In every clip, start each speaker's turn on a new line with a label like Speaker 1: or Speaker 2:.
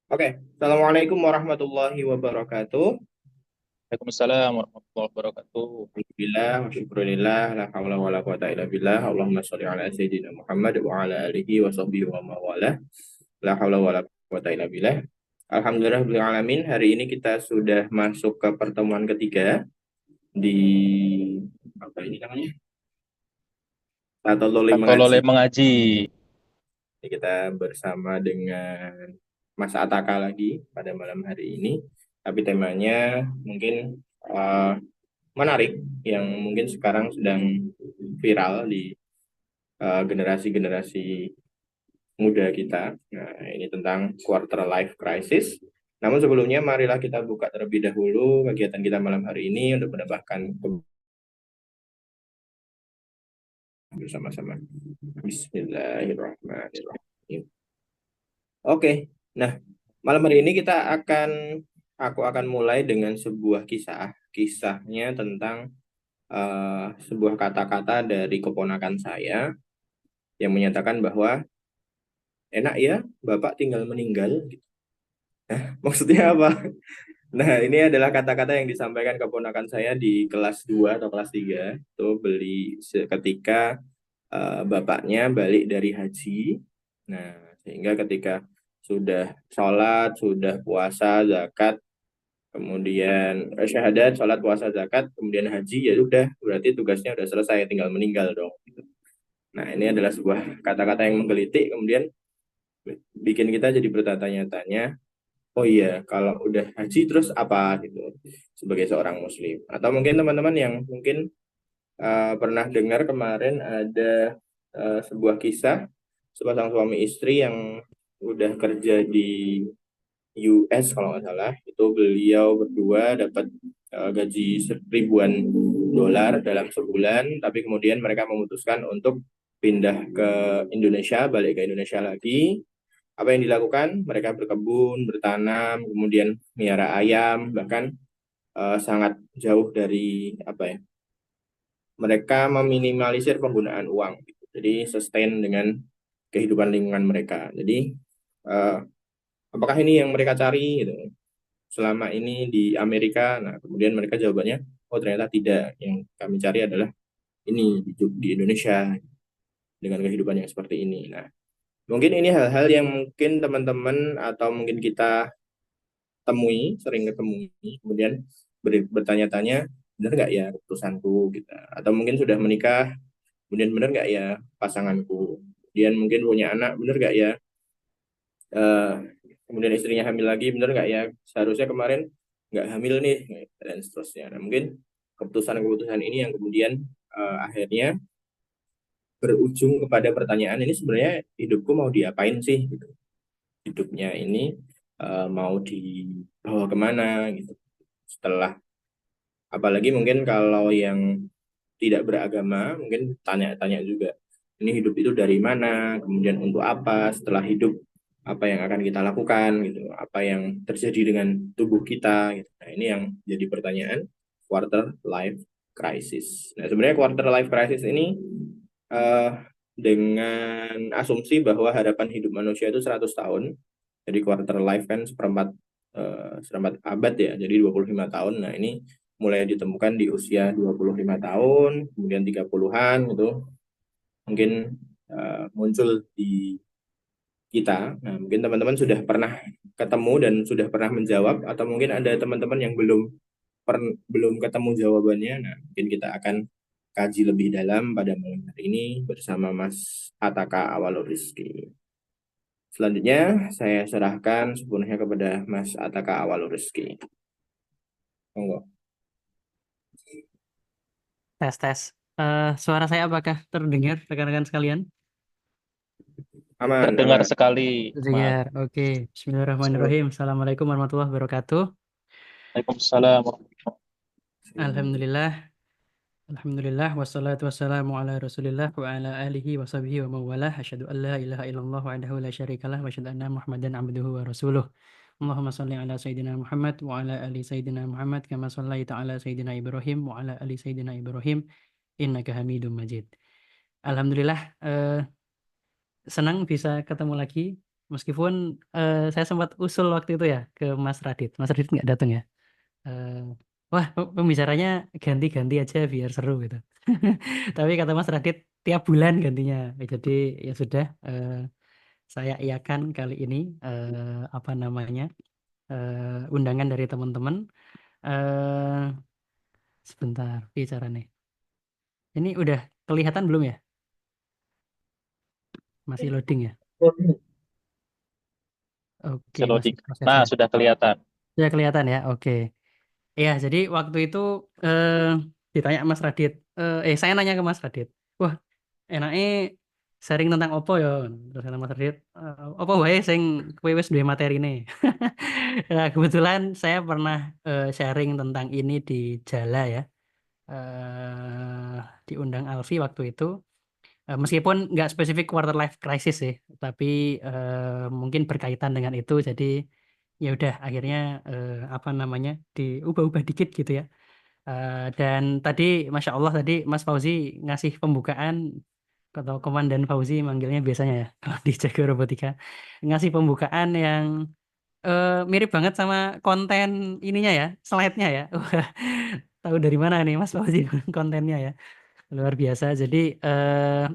Speaker 1: Oke, Assalamualaikum warahmatullahi wabarakatuh.
Speaker 2: Waalaikumsalam warahmatullahi wabarakatuh.
Speaker 1: Alhamdulillah, wa syukurillah, la hawla wa la quwata illa billah. Allahumma sholli ala sayyidina Muhammad wa ala alihi wa sahbihi wa mawala. La hawla wa la quwata illa billah. Alhamdulillah bil alamin. Hari ini kita sudah masuk ke pertemuan ketiga di apa ini namanya? Tato
Speaker 2: Atau
Speaker 1: mengaji.
Speaker 2: loleh mengaji.
Speaker 1: Jadi kita bersama dengan Mas Ataka lagi pada malam hari ini. Tapi temanya mungkin menarik yang mungkin sekarang sedang viral di generasi-generasi muda kita. Nah, ini tentang quarter life crisis. Namun sebelumnya marilah kita buka terlebih dahulu kegiatan kita malam hari ini untuk menambahkan bersama-sama. Bismillahirrahmanirrahim. Oke, nah malam hari ini aku akan mulai dengan sebuah kisah. Kisahnya tentang sebuah kata-kata dari keponakan saya yang menyatakan bahwa enak ya, Bapak tinggal meninggal. Maksudnya apa? Nah, ini adalah kata-kata yang disampaikan keponakan saya di kelas 2 atau kelas 3. Itu ketika bapaknya balik dari haji. Nah, sehingga ketika sudah sholat, sudah puasa, zakat, kemudian syahadat, sholat, puasa, zakat, kemudian haji, ya sudah, berarti tugasnya sudah selesai, tinggal meninggal dong. Nah, ini adalah sebuah kata-kata yang menggelitik, kemudian bikin kita jadi bertanya-tanya, oh iya, kalau udah haji terus apa gitu sebagai seorang muslim. Atau mungkin teman-teman yang mungkin pernah dengar kemarin ada sebuah kisah sepasang suami istri yang udah kerja di US kalau nggak salah, itu beliau berdua dapat gaji ribuan dolar dalam sebulan, tapi kemudian mereka memutuskan untuk pindah ke Indonesia, balik ke Indonesia lagi. Apa yang dilakukan? Mereka berkebun, bertanam, kemudian miara ayam, bahkan sangat jauh dari apa ya? Mereka meminimalisir penggunaan uang, gitu. Jadi sustain dengan kehidupan lingkungan mereka. Jadi eh, apakah ini yang mereka cari gitu selama ini di Amerika? Nah, kemudian mereka jawabannya, oh ternyata tidak. Yang kami cari adalah ini di Indonesia dengan kehidupan yang seperti ini. Nah, mungkin ini hal-hal yang mungkin teman-teman atau mungkin kita temui, sering ketemu, kemudian bertanya-tanya, benar nggak ya keputusanku gitu. Atau mungkin sudah menikah, kemudian benar nggak ya pasanganku. Kemudian mungkin punya anak, benar nggak ya, eh, kemudian istrinya hamil lagi, benar nggak ya, seharusnya kemarin nggak hamil nih, dan seterusnya. Nah, mungkin keputusan-keputusan ini yang kemudian akhirnya berujung kepada pertanyaan, ini sebenarnya hidupku mau diapain sih gitu. Hidupnya ini mau dibawa kemana gitu. Setelah, apalagi mungkin kalau yang tidak beragama, mungkin tanya-tanya juga, ini hidup itu dari mana, kemudian untuk apa, setelah hidup apa yang akan kita lakukan gitu, apa yang terjadi dengan tubuh kita gitu. Nah, ini yang jadi pertanyaan quarter life crisis. Nah, sebenarnya quarter life crisis ini eh, dengan asumsi bahwa harapan hidup manusia itu 100 tahun. Jadi quarter life kan seperempat abad ya, jadi 25 tahun. Nah, ini mulai ditemukan di usia 25 tahun, kemudian 30-an gitu, mungkin muncul di kita. Nah, mungkin teman-teman sudah pernah ketemu dan sudah pernah menjawab, atau mungkin ada teman-teman yang belum ketemu jawabannya. Nah, mungkin kita akan kaji lebih dalam pada malam hari ini bersama Mas Ataka Awalur Rizki. Selanjutnya, saya serahkan sepenuhnya kepada Mas Ataka Awalur Rizki. Monggo.
Speaker 3: Tes, tes. Suara saya apakah terdengar, rekan-rekan sekalian?
Speaker 1: Aman,
Speaker 2: Terdengar
Speaker 1: aman.
Speaker 2: sekali, Mas.
Speaker 3: Terdengar. Oke. Bismillahirrahmanirrahim. Assalamualaikum warahmatullahi wabarakatuh.
Speaker 2: Waalaikumsalam warahmatullahi
Speaker 3: Alhamdulillah. Alhamdulillah. Wassalatu wassalamu ala rasulillah wa ala alihi wa sahbihi wa mawalah. Asyhadu an la ilaha illallah wahdahu la syarikalah wa asyhadu anna Muhammadan abduhu wa rasuluh. Allahumma salli ala Sayyidina Muhammad wa ala ali Sayyidina Muhammad kama sallaita ala Sayyidina Ibrahim wa ala ali Sayyidina Ibrahim innaka Hamidum Majid. Alhamdulillah, senang bisa ketemu lagi Meskipun saya sempat usul waktu itu ya ke Mas Radit. Mas Radit nggak datang ya. Eh, Wah, pembicaranya ganti-ganti aja biar seru gitu. Tapi kata Mas Radit tiap bulan gantinya. Jadi ya sudah, saya iakan kali ini apa namanya undangan dari teman-teman. eh Sebentar, bicara nih. Ini udah kelihatan belum ya? Masih loading ya? Oke,
Speaker 2: Bisa
Speaker 3: masih
Speaker 2: loading.
Speaker 3: proses
Speaker 2: Nah,
Speaker 3: ya.
Speaker 2: sudah kelihatan.
Speaker 3: Sudah kelihatan ya? Oke. Ya, jadi waktu itu eh ditanya Mas Radit. Saya nanya ke Mas Radit. Wah, enaknya sharing tentang opo ya. Terus kata Mas Radit, opo wae sing kowe wis duwe materine. Nah, kebetulan saya pernah sharing tentang ini di Jala ya. Diundang Alfi waktu itu. Meskipun nggak spesifik quarter life crisis sih, tapi mungkin berkaitan dengan itu. Jadi ya udah akhirnya apa namanya diubah-ubah dikit gitu ya. Dan tadi Masya Allah tadi Mas Fauzi ngasih pembukaan atau Komandan Fauzi manggilnya biasanya ya kalau di Jago Robotika ngasih pembukaan yang mirip banget sama konten ininya ya, slide-nya ya. Wah, tahu dari mana nih Mas Fauzi kontennya ya? Luar biasa. Jadi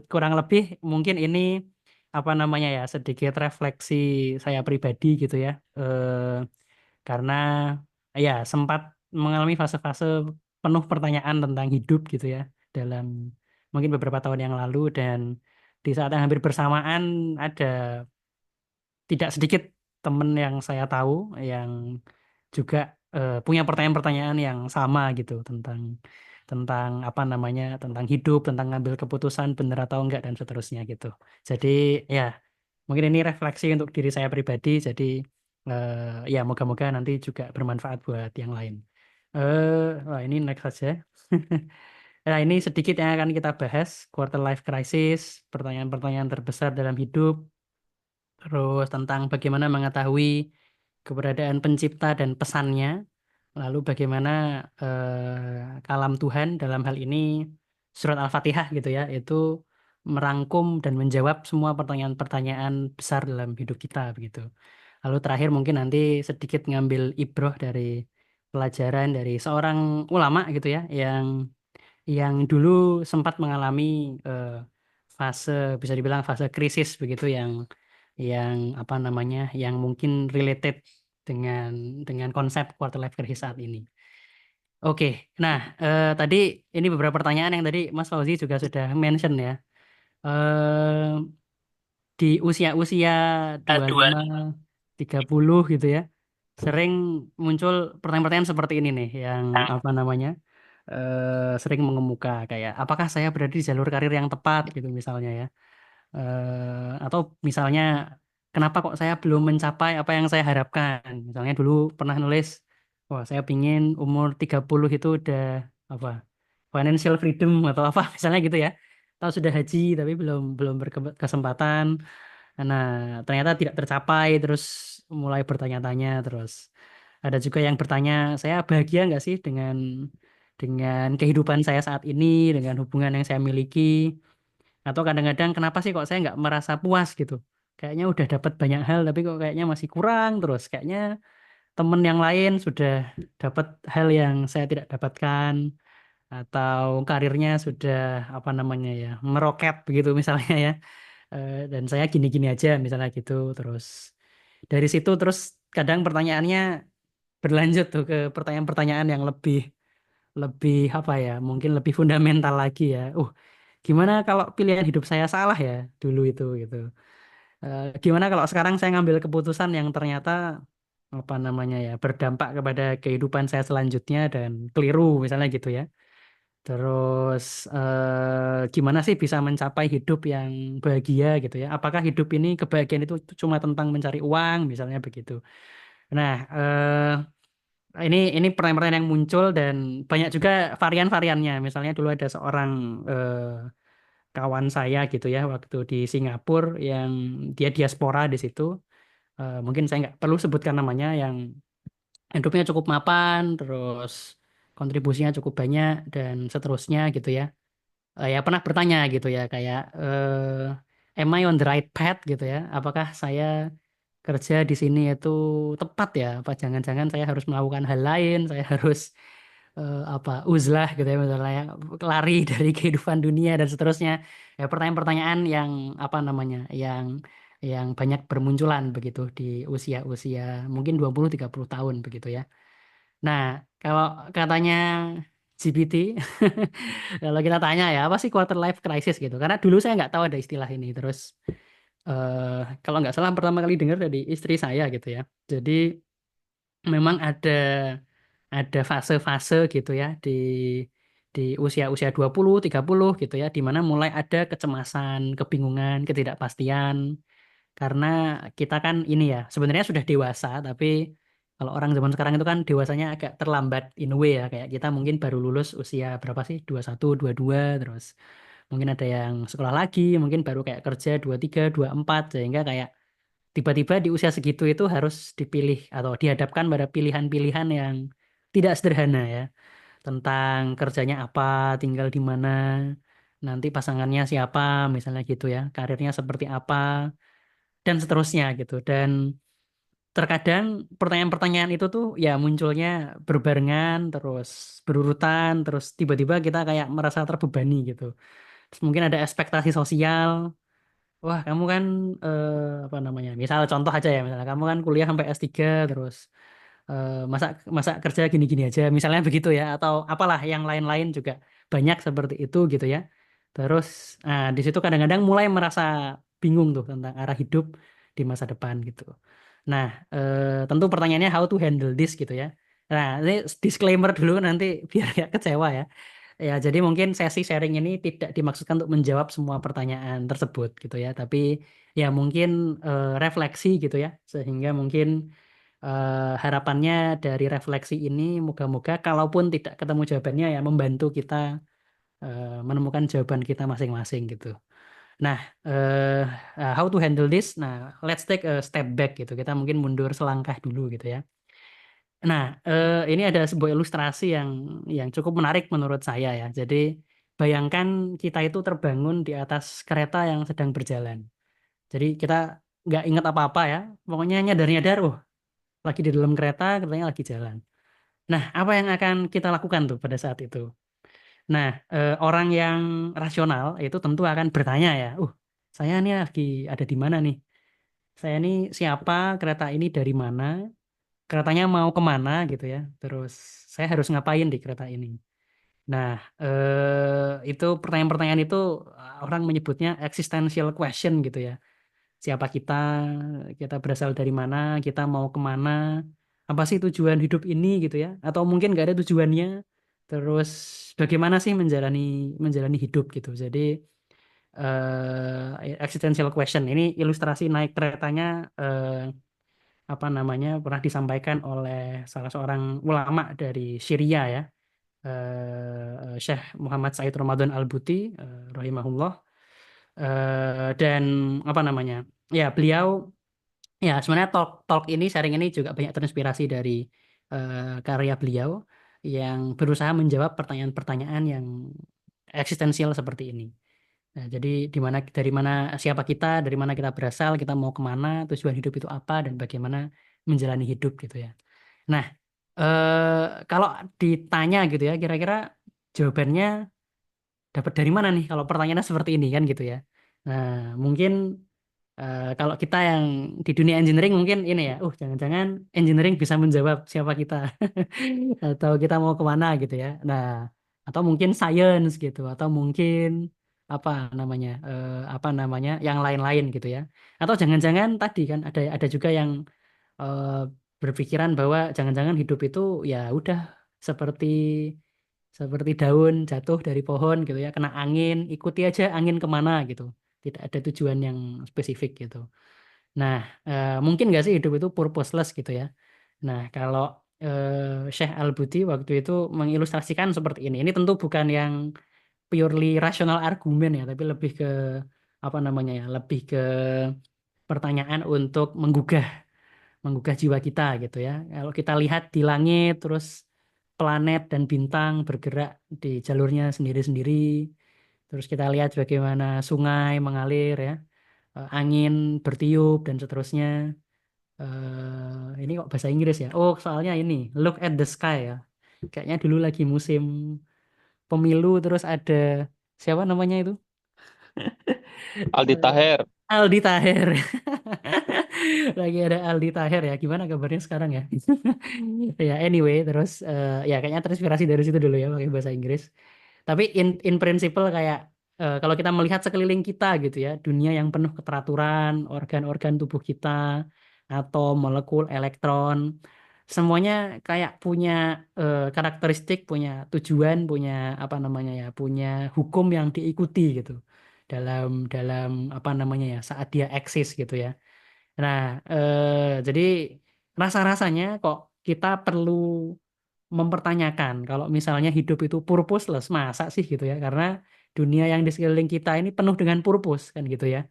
Speaker 3: kurang lebih mungkin ini apa namanya ya sedikit refleksi saya pribadi gitu ya. Karena ya sempat mengalami fase-fase penuh pertanyaan tentang hidup gitu ya dalam mungkin beberapa tahun yang lalu dan di saat yang hampir bersamaan ada tidak sedikit temen yang saya tahu yang juga punya pertanyaan-pertanyaan yang sama gitu tentang tentang apa namanya tentang hidup, tentang ngambil keputusan benar atau enggak dan seterusnya gitu. Jadi ya mungkin ini refleksi untuk diri saya pribadi. Jadi ya moga-moga nanti juga bermanfaat buat yang lain. Wah ini next saja. Nah ini sedikit yang akan kita bahas quarter life crisis, pertanyaan-pertanyaan terbesar dalam hidup. Terus tentang bagaimana mengetahui keberadaan pencipta dan pesannya, lalu bagaimana kalam Tuhan dalam hal ini surat Al-Fatihah gitu ya, itu merangkum dan menjawab semua pertanyaan-pertanyaan besar dalam hidup kita begitu. Lalu terakhir mungkin nanti sedikit ngambil ibroh dari pelajaran dari seorang ulama gitu ya, yang dulu sempat mengalami eh, fase bisa dibilang fase krisis begitu yang apa namanya yang mungkin related dengan konsep quarter life crisis saat ini. Oke, nah tadi ini beberapa pertanyaan yang tadi Mas Fauzi juga sudah mention ya. Eh, di usia-usia 25, 30 gitu ya, sering muncul pertanyaan-pertanyaan seperti ini nih yang apa namanya? Sering mengemuka kayak apakah saya berada di jalur karir yang tepat gitu misalnya ya. Atau misalnya kenapa kok saya belum mencapai apa yang saya harapkan. Misalnya dulu pernah nulis, wah saya pingin umur 30 itu udah apa financial freedom atau apa misalnya gitu ya. Atau sudah haji tapi belum belum berkesempatan. Nah, ternyata tidak tercapai terus mulai bertanya-tanya terus. Ada juga yang bertanya, saya bahagia nggak sih dengan kehidupan saya saat ini, dengan hubungan yang saya miliki. Atau kadang-kadang kenapa sih kok saya nggak merasa puas gitu? Kayaknya udah dapat banyak hal tapi kok kayaknya masih kurang terus. Kayaknya temen yang lain sudah dapat hal yang saya tidak dapatkan atau karirnya sudah apa namanya ya meroket begitu misalnya ya. Dan saya gini-gini aja misalnya gitu terus. Dari situ terus kadang pertanyaannya berlanjut tuh ke pertanyaan-pertanyaan yang lebih lebih apa ya mungkin lebih fundamental lagi ya. Gimana kalau pilihan hidup saya salah ya dulu itu gitu. Gimana kalau sekarang saya ngambil keputusan yang ternyata apa namanya ya berdampak kepada kehidupan saya selanjutnya dan keliru misalnya gitu ya. Terus gimana sih bisa mencapai hidup yang bahagia gitu ya? Apakah hidup ini kebahagiaan itu cuma tentang mencari uang misalnya begitu. Nah, ini pertanyaan-pertanyaan yang muncul dan banyak juga varian-variannya. Misalnya dulu ada seorang kawan saya gitu ya waktu di Singapura yang dia diaspora di situ. Mungkin saya nggak perlu sebutkan namanya yang hidupnya cukup mapan, terus kontribusinya cukup banyak dan seterusnya gitu ya. Ya pernah bertanya gitu ya kayak am I on the right path gitu ya? Apakah saya kerja di sini itu tepat ya? Apa jangan-jangan saya harus melakukan hal lain, saya harus apa uzlah gitu ya misalnya lari dari kehidupan dunia dan seterusnya. Ya pertanyaan-pertanyaan yang apa namanya? Yang banyak bermunculan begitu di usia-usia mungkin 20-30 tahun begitu ya. Nah, kalau katanya GPT, kalau kita tanya ya, apa sih quarter life crisis gitu? Karena dulu saya nggak tahu ada istilah ini. Terus kalau nggak salah pertama kali dengar dari istri saya gitu ya. Jadi memang ada fase-fase gitu ya di usia-usia 20-30 gitu ya, di mana mulai ada kecemasan, kebingungan, ketidakpastian. Karena kita kan ini ya, sebenarnya sudah dewasa, tapi kalau orang zaman sekarang itu kan dewasanya agak terlambat in a way ya. Kayak kita mungkin baru lulus usia berapa sih? 21, 22, terus mungkin ada yang sekolah lagi, mungkin baru kayak kerja 23, 24, sehingga kayak tiba-tiba di usia segitu itu harus dipilih atau dihadapkan pada pilihan-pilihan yang tidak sederhana ya. Tentang kerjanya apa, tinggal di mana, nanti pasangannya siapa, misalnya gitu ya, karirnya seperti apa, dan seterusnya gitu. Dan terkadang pertanyaan-pertanyaan itu tuh ya munculnya berbarengan, terus berurutan, terus tiba-tiba kita kayak merasa terbebani gitu. Terus mungkin ada ekspektasi sosial. Wah, kamu kan apa namanya? Misal contoh aja ya, misalnya kamu kan kuliah sampai S3 terus masa masa kerja gini-gini aja, misalnya begitu ya, atau apalah yang lain-lain juga banyak seperti itu gitu ya. Terus di situ kadang-kadang mulai merasa bingung tuh tentang arah hidup di masa depan gitu. Nah, tentu pertanyaannya how to handle this gitu ya. Nah, ini disclaimer dulu nanti biar gak kecewa ya. Ya, jadi mungkin sesi sharing ini tidak dimaksudkan untuk menjawab semua pertanyaan tersebut gitu ya, tapi ya mungkin refleksi gitu ya, sehingga mungkin harapannya dari refleksi ini moga-moga kalaupun tidak ketemu jawabannya ya membantu kita menemukan jawaban kita masing-masing gitu. Nah, how to handle this? Nah, let's take a step back gitu. Kita mungkin mundur selangkah dulu gitu ya. Nah, ini ada sebuah ilustrasi yang cukup menarik menurut saya ya. Jadi, bayangkan kita itu terbangun di atas kereta yang sedang berjalan. Jadi kita nggak ingat apa-apa ya. Pokoknya nyadar-nyadar, oh lagi di dalam kereta, keretanya lagi jalan. Nah, apa yang akan kita lakukan tuh pada saat itu? Nah, orang yang rasional itu tentu akan bertanya ya, saya ini lagi ada di mana nih? Saya ini siapa? Kereta ini dari mana? Keretanya mau kemana gitu ya? Terus saya harus ngapain di kereta ini? Nah, itu pertanyaan-pertanyaan itu orang menyebutnya existential question gitu ya. Siapa kita, kita berasal dari mana, kita mau kemana, apa sih tujuan hidup ini gitu ya, atau mungkin nggak ada tujuannya, terus bagaimana sih menjalani menjalani hidup gitu. Jadi existential question ini ilustrasi naik keretanya apa namanya pernah disampaikan oleh salah seorang ulama dari Syria ya, Syekh Muhammad Said Ramadan Al-Buti rahimahullah. Dan apa namanya ya beliau ya sebenarnya talk talk ini sharing ini juga banyak terinspirasi dari karya beliau yang berusaha menjawab pertanyaan-pertanyaan yang eksistensial seperti ini. Nah, jadi dari mana siapa kita, dari mana kita berasal, kita mau kemana, tujuan hidup itu apa, dan bagaimana menjalani hidup gitu ya. Nah, kalau ditanya gitu ya, kira-kira jawabannya dapat dari mana nih kalau pertanyaannya seperti ini kan gitu ya. Nah, mungkin kalau kita yang di dunia engineering mungkin ini ya, jangan-jangan engineering bisa menjawab siapa kita atau kita mau kemana gitu ya. Nah, atau mungkin science gitu, atau mungkin apa namanya, yang lain-lain gitu ya. Atau jangan-jangan tadi kan ada juga yang eh, berpikiran bahwa jangan-jangan hidup itu ya udah seperti seperti daun jatuh dari pohon gitu ya, kena angin, ikuti aja angin kemana gitu. Tidak ada tujuan yang spesifik gitu. Nah, mungkin nggak sih hidup itu purposeless gitu ya. Nah, kalau Syekh Al-Buti waktu itu mengilustrasikan seperti ini. Ini tentu bukan yang purely rasional argumen ya, tapi lebih ke apa namanya ya, lebih ke pertanyaan untuk menggugah jiwa kita gitu ya. Kalau kita lihat di langit, terus planet dan bintang bergerak di jalurnya sendiri-sendiri. Terus kita lihat bagaimana sungai mengalir ya, angin bertiup dan seterusnya. Ini kok bahasa Inggris ya? Oh, soalnya ini Look at the Sky ya. Kayaknya dulu lagi musim pemilu terus ada siapa namanya itu?
Speaker 2: Aldi Taher.
Speaker 3: Aldi Taher. Lagi ada Aldi Taher ya. Gimana kabarnya sekarang ya? Ya anyway, terus ya kayaknya terinspirasi dari situ dulu ya pakai bahasa Inggris. Tapi in principle kayak kalau kita melihat sekeliling kita gitu ya, dunia yang penuh keteraturan, organ-organ tubuh kita, atom, molekul, elektron, semuanya kayak punya karakteristik, punya tujuan, punya apa namanya ya, punya hukum yang diikuti gitu dalam dalam apa namanya ya saat dia eksis gitu ya. Nah, jadi rasa-rasanya kok kita perlu mempertanyakan kalau misalnya hidup itu purposeless, masa sih gitu ya? Karena dunia yang di sekeliling kita ini penuh dengan purpose kan gitu ya.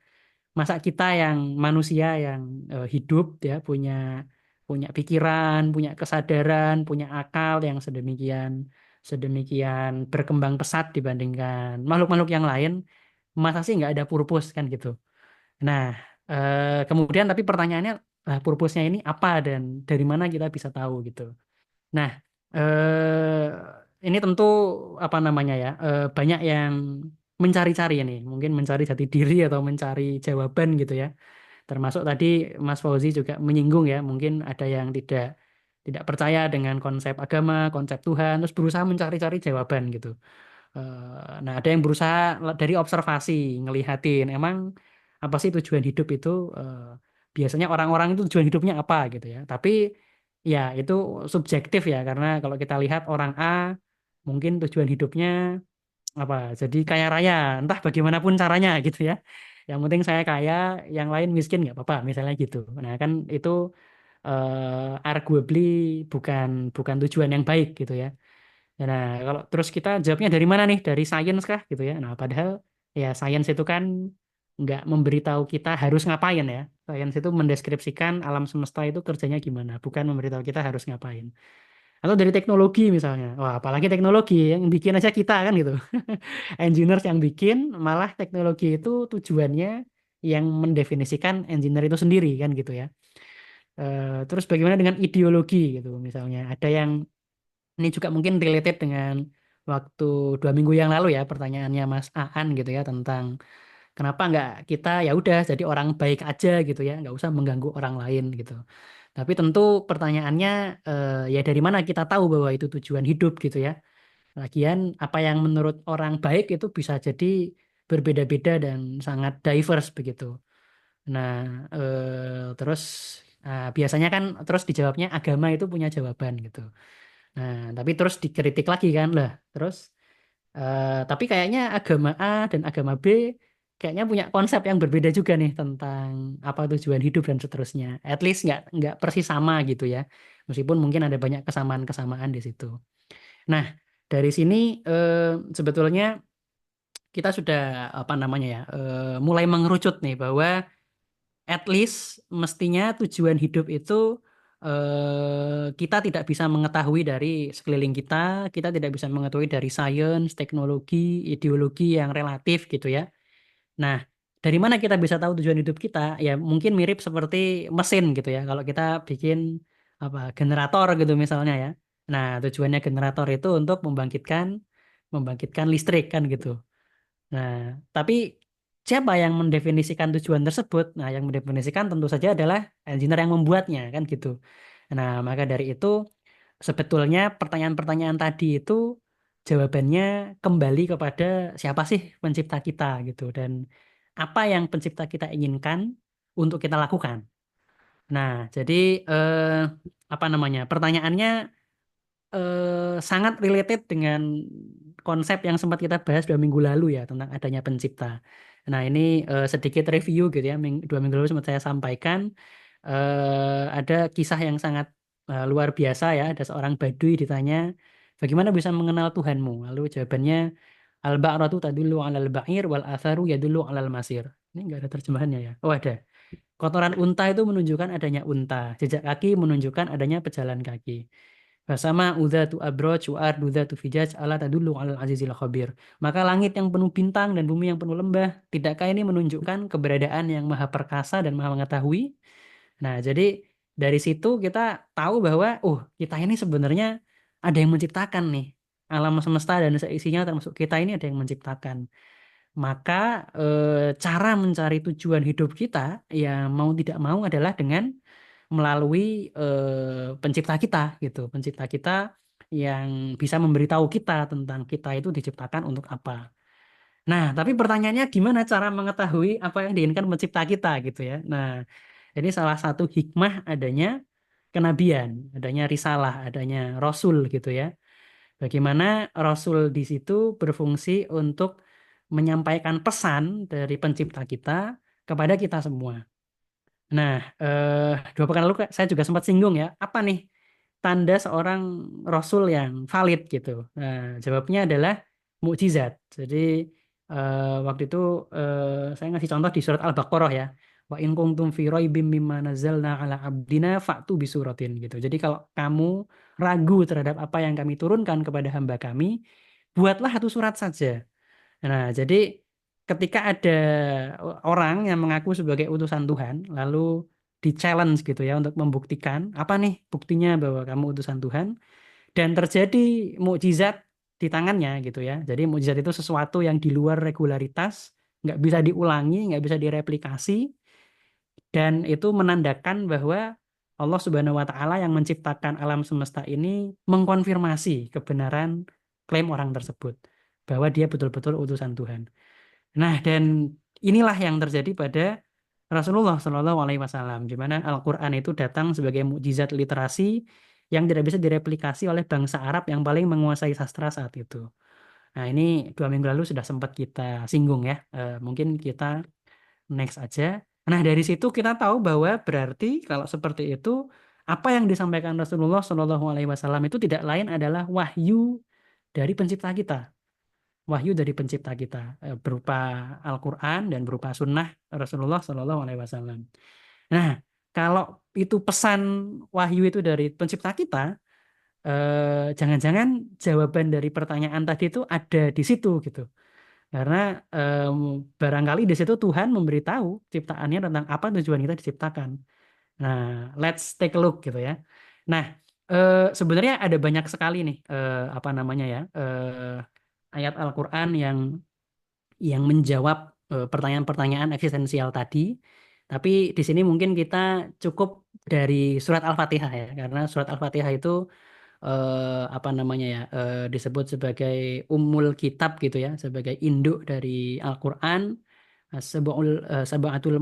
Speaker 3: Masa kita yang manusia yang hidup ya punya punya pikiran, punya kesadaran, punya akal yang sedemikian sedemikian berkembang pesat dibandingkan makhluk-makhluk yang lain, masa sih nggak ada purpose kan gitu. Nah, kemudian tapi pertanyaannya, lah purpose-nya ini apa dan dari mana kita bisa tahu gitu. Nah, ini tentu apa namanya ya, banyak yang mencari-cari ini, mungkin mencari jati diri atau mencari jawaban gitu ya. Termasuk tadi Mas Fauzi juga menyinggung ya, mungkin ada yang tidak tidak percaya dengan konsep agama, konsep Tuhan, terus berusaha mencari-cari jawaban gitu. Nah, ada yang berusaha dari observasi, ngelihatin emang apa sih tujuan hidup itu, biasanya orang-orang itu tujuan hidupnya apa gitu ya. Tapi ya itu subjektif ya, karena kalau kita lihat orang A mungkin tujuan hidupnya apa jadi kaya raya, entah bagaimanapun caranya gitu ya. Yang penting saya kaya, yang lain miskin nggak apa-apa, misalnya gitu. Nah kan itu arguably bukan bukan tujuan yang baik gitu ya. Nah, kalau terus kita jawabnya dari mana nih? Dari sains kah gitu ya? Nah, padahal ya sains itu kan nggak memberitahu kita harus ngapain ya. Sains itu mendeskripsikan alam semesta itu kerjanya gimana, bukan memberitahu kita harus ngapain. Atau dari teknologi misalnya. Wah, apalagi teknologi yang bikin aja kita kan gitu. Engineers yang bikin, malah teknologi itu tujuannya yang mendefinisikan engineer itu sendiri kan gitu ya. Terus bagaimana dengan ideologi gitu misalnya. Ada yang ini juga mungkin related dengan waktu 2 minggu yang lalu ya pertanyaannya Mas Aan gitu ya tentang kenapa nggak kita ya udah jadi orang baik aja gitu ya, nggak usah mengganggu orang lain gitu. Tapi tentu pertanyaannya ya dari mana kita tahu bahwa itu tujuan hidup gitu ya. Lagian apa yang menurut orang baik itu bisa jadi berbeda-beda dan sangat diverse begitu. Nah, terus biasanya kan terus dijawabnya agama itu punya jawaban gitu. Nah, tapi terus dikritik lagi kan lah. Terus tapi kayaknya agama A dan agama B kayaknya punya konsep yang berbeda juga nih tentang apa tujuan hidup dan seterusnya. At least nggak persis sama gitu ya. Meskipun mungkin ada banyak kesamaan-kesamaan di situ. Nah, dari sini sebetulnya kita sudah apa namanya ya mulai mengerucut nih bahwa at least mestinya tujuan hidup itu kita tidak bisa mengetahui dari sekeliling kita tidak bisa mengetahui dari sains, teknologi, ideologi yang relatif gitu ya. Nah, dari mana kita bisa tahu tujuan hidup kita? Ya mungkin mirip seperti mesin gitu ya. Kalau kita bikin apa generator gitu misalnya ya. Nah, tujuannya generator itu untuk membangkitkan membangkitkan listrik kan gitu. Nah, tapi siapa yang mendefinisikan tujuan tersebut? Nah, yang mendefinisikan tentu saja adalah engineer yang membuatnya, kan gitu. Nah, maka dari itu sebetulnya pertanyaan-pertanyaan tadi itu jawabannya kembali kepada siapa sih pencipta kita gitu dan apa yang pencipta kita inginkan untuk kita lakukan. Nah, jadi apa namanya? Pertanyaannya sangat related dengan konsep yang sempat kita bahas 2 minggu lalu ya tentang adanya pencipta. Nah ini sedikit review gitu ya. 2 minggu lalu sempat saya sampaikan ada kisah yang sangat luar biasa ya. Ada seorang Baduy ditanya bagaimana bisa mengenal Tuhanmu. Lalu jawabannya al-ba'ratu tadullu 'alal ba'ir wal atharu yadullu 'alal masir. Ini enggak ada terjemahannya ya. Oh ada. Kotoran unta itu menunjukkan adanya unta. Jejak kaki menunjukkan adanya pejalan kaki. Fasama udzatu abroj wa ardu dzatu fijaj ala tadullu alal azizil khabir. Maka langit yang penuh bintang dan bumi yang penuh lembah, tidakkah ini menunjukkan keberadaan yang maha perkasa dan maha mengetahui? Nah, jadi Dari situ kita tahu bahwa kita ini sebenarnya ada yang menciptakan nih alam semesta dan seisinya, termasuk kita ini ada yang menciptakan. Maka cara mencari tujuan hidup kita ya mau tidak mau adalah dengan melalui pencipta kita gitu. Pencipta kita yang bisa memberitahu kita tentang kita itu diciptakan untuk apa. Nah, tapi pertanyaannya gimana cara mengetahui apa yang diinginkan pencipta kita gitu ya. Nah, ini salah satu hikmah adanya kenabian, adanya risalah, adanya rasul gitu ya. Bagaimana rasul di situ berfungsi untuk menyampaikan pesan dari pencipta kita kepada kita semua. Nah, 2 pekan lalu saya juga sempat singgung ya, apa nih tanda seorang rasul yang valid gitu. Nah, jawabnya adalah mukjizat. Jadi waktu itu saya ngasih contoh di surat Al-Baqarah ya. Wa in kuntum fi raibim mimma nazzalna ala abdina fa'tu bisuratin gitu. Jadi kalau kamu ragu terhadap apa yang kami turunkan kepada hamba kami, buatlah satu surat saja. Nah, jadi ketika ada orang yang mengaku sebagai utusan Tuhan, lalu di-challenge gitu ya untuk membuktikan apa nih buktinya bahwa kamu utusan Tuhan, dan terjadi mukjizat di tangannya gitu ya. Jadi mukjizat itu sesuatu yang di luar regularitas, nggak bisa diulangi, nggak bisa direplikasi, dan itu menandakan bahwa Allah Subhanahu wa Ta'ala yang menciptakan alam semesta ini mengkonfirmasi kebenaran klaim orang tersebut bahwa dia betul-betul utusan Tuhan. Nah, dan inilah yang terjadi pada Rasulullah Shallallahu Alaihi Wasallam, di mana Al-Quran itu datang sebagai mukjizat literasi yang tidak bisa direplikasi oleh bangsa Arab yang paling menguasai sastra saat itu. Nah, ini 2 minggu lalu sudah sempat kita singgung ya. Mungkin kita next aja. Nah, dari situ kita tahu bahwa berarti kalau seperti itu, apa yang disampaikan Rasulullah Shallallahu Alaihi Wasallam itu tidak lain adalah wahyu dari pencipta kita. Wahyu dari pencipta kita berupa Al-Quran dan berupa sunnah Rasulullah Shallallahu Alaihi Wasallam. Nah, kalau itu pesan wahyu itu dari pencipta kita, jangan-jangan jawaban dari pertanyaan tadi itu ada di situ gitu. Karena barangkali di situ Tuhan memberitahu ciptaannya tentang apa tujuan kita diciptakan. Nah, let's take a look gitu ya. Nah, sebenarnya ada banyak sekali nih apa namanya ya ayat Al-Quran yang menjawab pertanyaan-pertanyaan eksistensial tadi. Tapi di sini mungkin kita cukup dari surat Al-Fatihah ya, karena surat Al-Fatihah itu apa namanya ya disebut sebagai ummul kitab gitu ya, sebagai induk dari Al-Quran. Sab'atul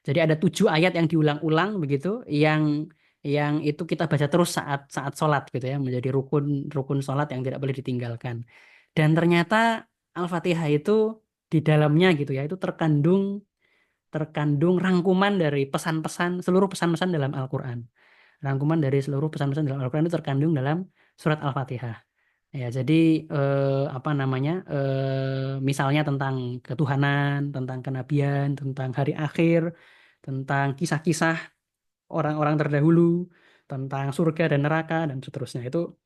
Speaker 3: jadi ada 7 ayat yang diulang-ulang begitu, yang itu kita baca terus saat saat sholat gitu ya, menjadi rukun sholat yang tidak boleh ditinggalkan. Dan ternyata Al-Fatihah itu di dalamnya gitu ya, itu terkandung rangkuman dari seluruh pesan-pesan dalam Al-Quran. Rangkuman dari seluruh pesan-pesan dalam Al-Quran itu terkandung dalam surat Al-Fatihah. Ya, jadi apa namanya? Misalnya tentang ketuhanan, tentang kenabian, tentang hari akhir, tentang kisah-kisah orang-orang terdahulu, tentang surga dan neraka dan seterusnya. Itu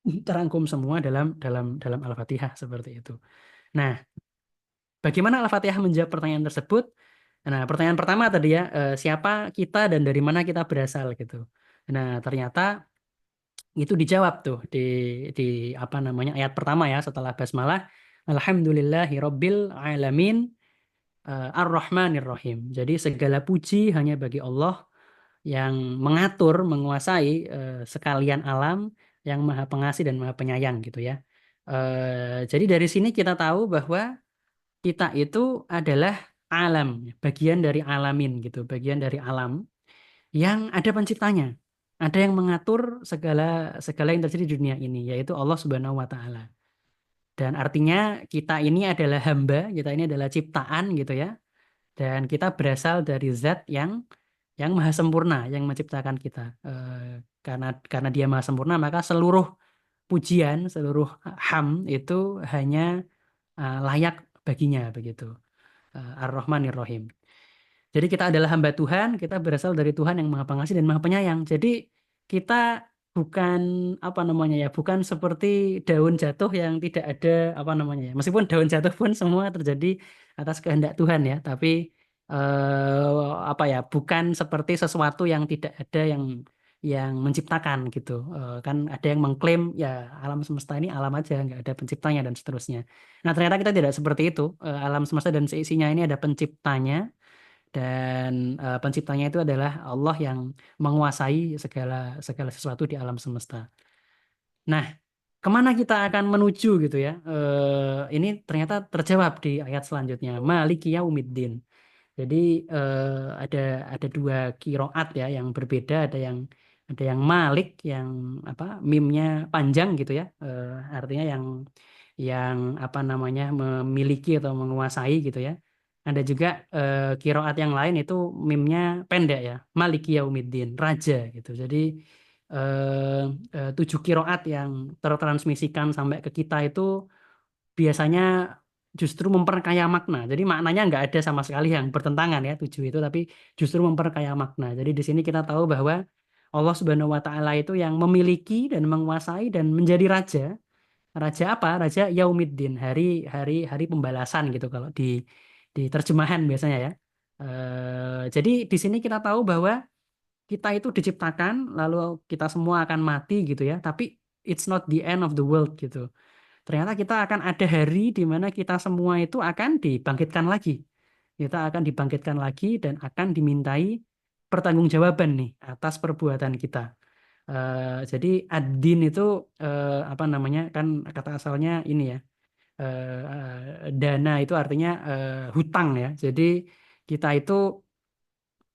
Speaker 3: terangkum semua dalam Al-Fatihah seperti itu. Nah, bagaimana Al-Fatihah menjawab pertanyaan tersebut? Nah, pertanyaan pertama tadi ya, siapa kita dan dari mana kita berasal gitu. Nah, ternyata itu dijawab tuh di apa namanya ayat pertama ya setelah basmalah, alhamdulillahirabbil alamin ar-rahmanir rahim. Jadi segala puji hanya bagi Allah yang mengatur, menguasai sekalian alam, yang maha pengasih dan maha penyayang gitu ya. Jadi dari sini kita tahu bahwa kita itu adalah alam, bagian dari alamin gitu, bagian dari alam yang ada penciptanya. Ada yang mengatur segala segala yang terjadi di dunia ini, yaitu Allah Subhanahu wa Ta'ala. Dan artinya kita ini adalah hamba, kita ini adalah ciptaan gitu ya. Dan kita berasal dari zat yang maha sempurna, yang menciptakan kita. Karena dia maha sempurna, maka seluruh pujian, seluruh itu hanya layak baginya begitu. Ar-Rahmanir Rahim. Jadi kita adalah hamba Tuhan, kita berasal dari Tuhan yang Maha Pengasih dan Maha Penyayang. Jadi kita bukan apa namanya ya, bukan seperti daun jatuh yang tidak ada apa namanya ya. Meskipun daun jatuh pun semua terjadi atas kehendak Tuhan ya, tapi apa ya, bukan seperti sesuatu yang tidak ada yang menciptakan gitu. Kan ada yang mengklaim ya alam semesta ini alam aja, nggak ada penciptanya dan seterusnya. Nah, ternyata kita tidak seperti itu. Alam semesta dan seisinya ini ada penciptanya, dan penciptanya itu adalah Allah yang menguasai segala segala sesuatu di alam semesta. Nah, kemana kita akan menuju gitu ya? Ini ternyata terjawab di ayat selanjutnya. Maliki yaumiddin. Jadi ada dua kiroat ya yang berbeda. Ada yang Malik, yang apa, mimnya panjang gitu ya. Artinya yang apa namanya, memiliki atau menguasai gitu ya. Ada juga kiroat yang lain itu mimnya pendek ya, Maliki Yaumiddin, raja gitu. Jadi 7 kiroat yang tertransmisikan sampai ke kita itu biasanya justru memperkaya makna. Jadi maknanya nggak ada sama sekali yang bertentangan ya 7 itu, tapi justru memperkaya makna. Jadi di sini kita tahu bahwa Allah Subhanahu wa Ta'ala itu yang memiliki dan menguasai dan menjadi raja. Raja apa? Raja Yaumiddin, hari pembalasan gitu kalau di terjemahan biasanya ya. Jadi di sini kita tahu bahwa kita itu diciptakan lalu kita semua akan mati gitu ya, tapi it's not the end of the world gitu. Ternyata kita akan ada hari di mana kita semua itu akan dibangkitkan lagi. Kita akan dibangkitkan lagi dan akan dimintai pertanggungjawaban nih atas perbuatan kita. Jadi ad-din itu apa namanya, kan kata asalnya ini ya, dana itu artinya hutang ya. Jadi kita itu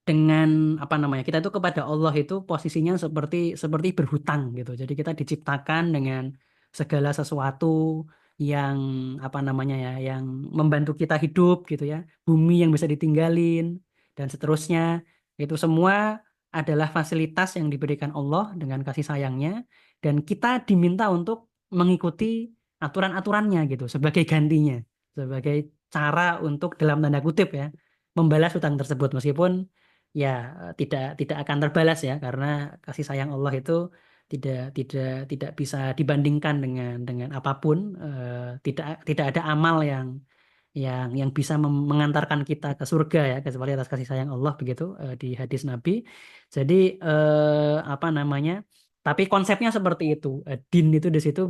Speaker 3: dengan apa namanya, kita itu kepada Allah itu posisinya seperti berhutang gitu. Jadi kita diciptakan dengan segala sesuatu yang apa namanya ya, yang membantu kita hidup gitu ya, bumi yang bisa ditinggalin dan seterusnya. Itu semua adalah fasilitas yang diberikan Allah dengan kasih sayangnya, dan kita diminta untuk mengikuti aturan-aturannya gitu sebagai gantinya, sebagai cara untuk dalam tanda kutip ya membalas hutang tersebut, meskipun ya tidak akan terbalas ya, karena kasih sayang Allah itu tidak bisa dibandingkan dengan apapun. Tidak ada amal yang bisa mengantarkan kita ke surga ya, kecuali atas kasih sayang Allah begitu, di hadis Nabi. Jadi apa namanya, tapi konsepnya seperti itu. Din itu di situ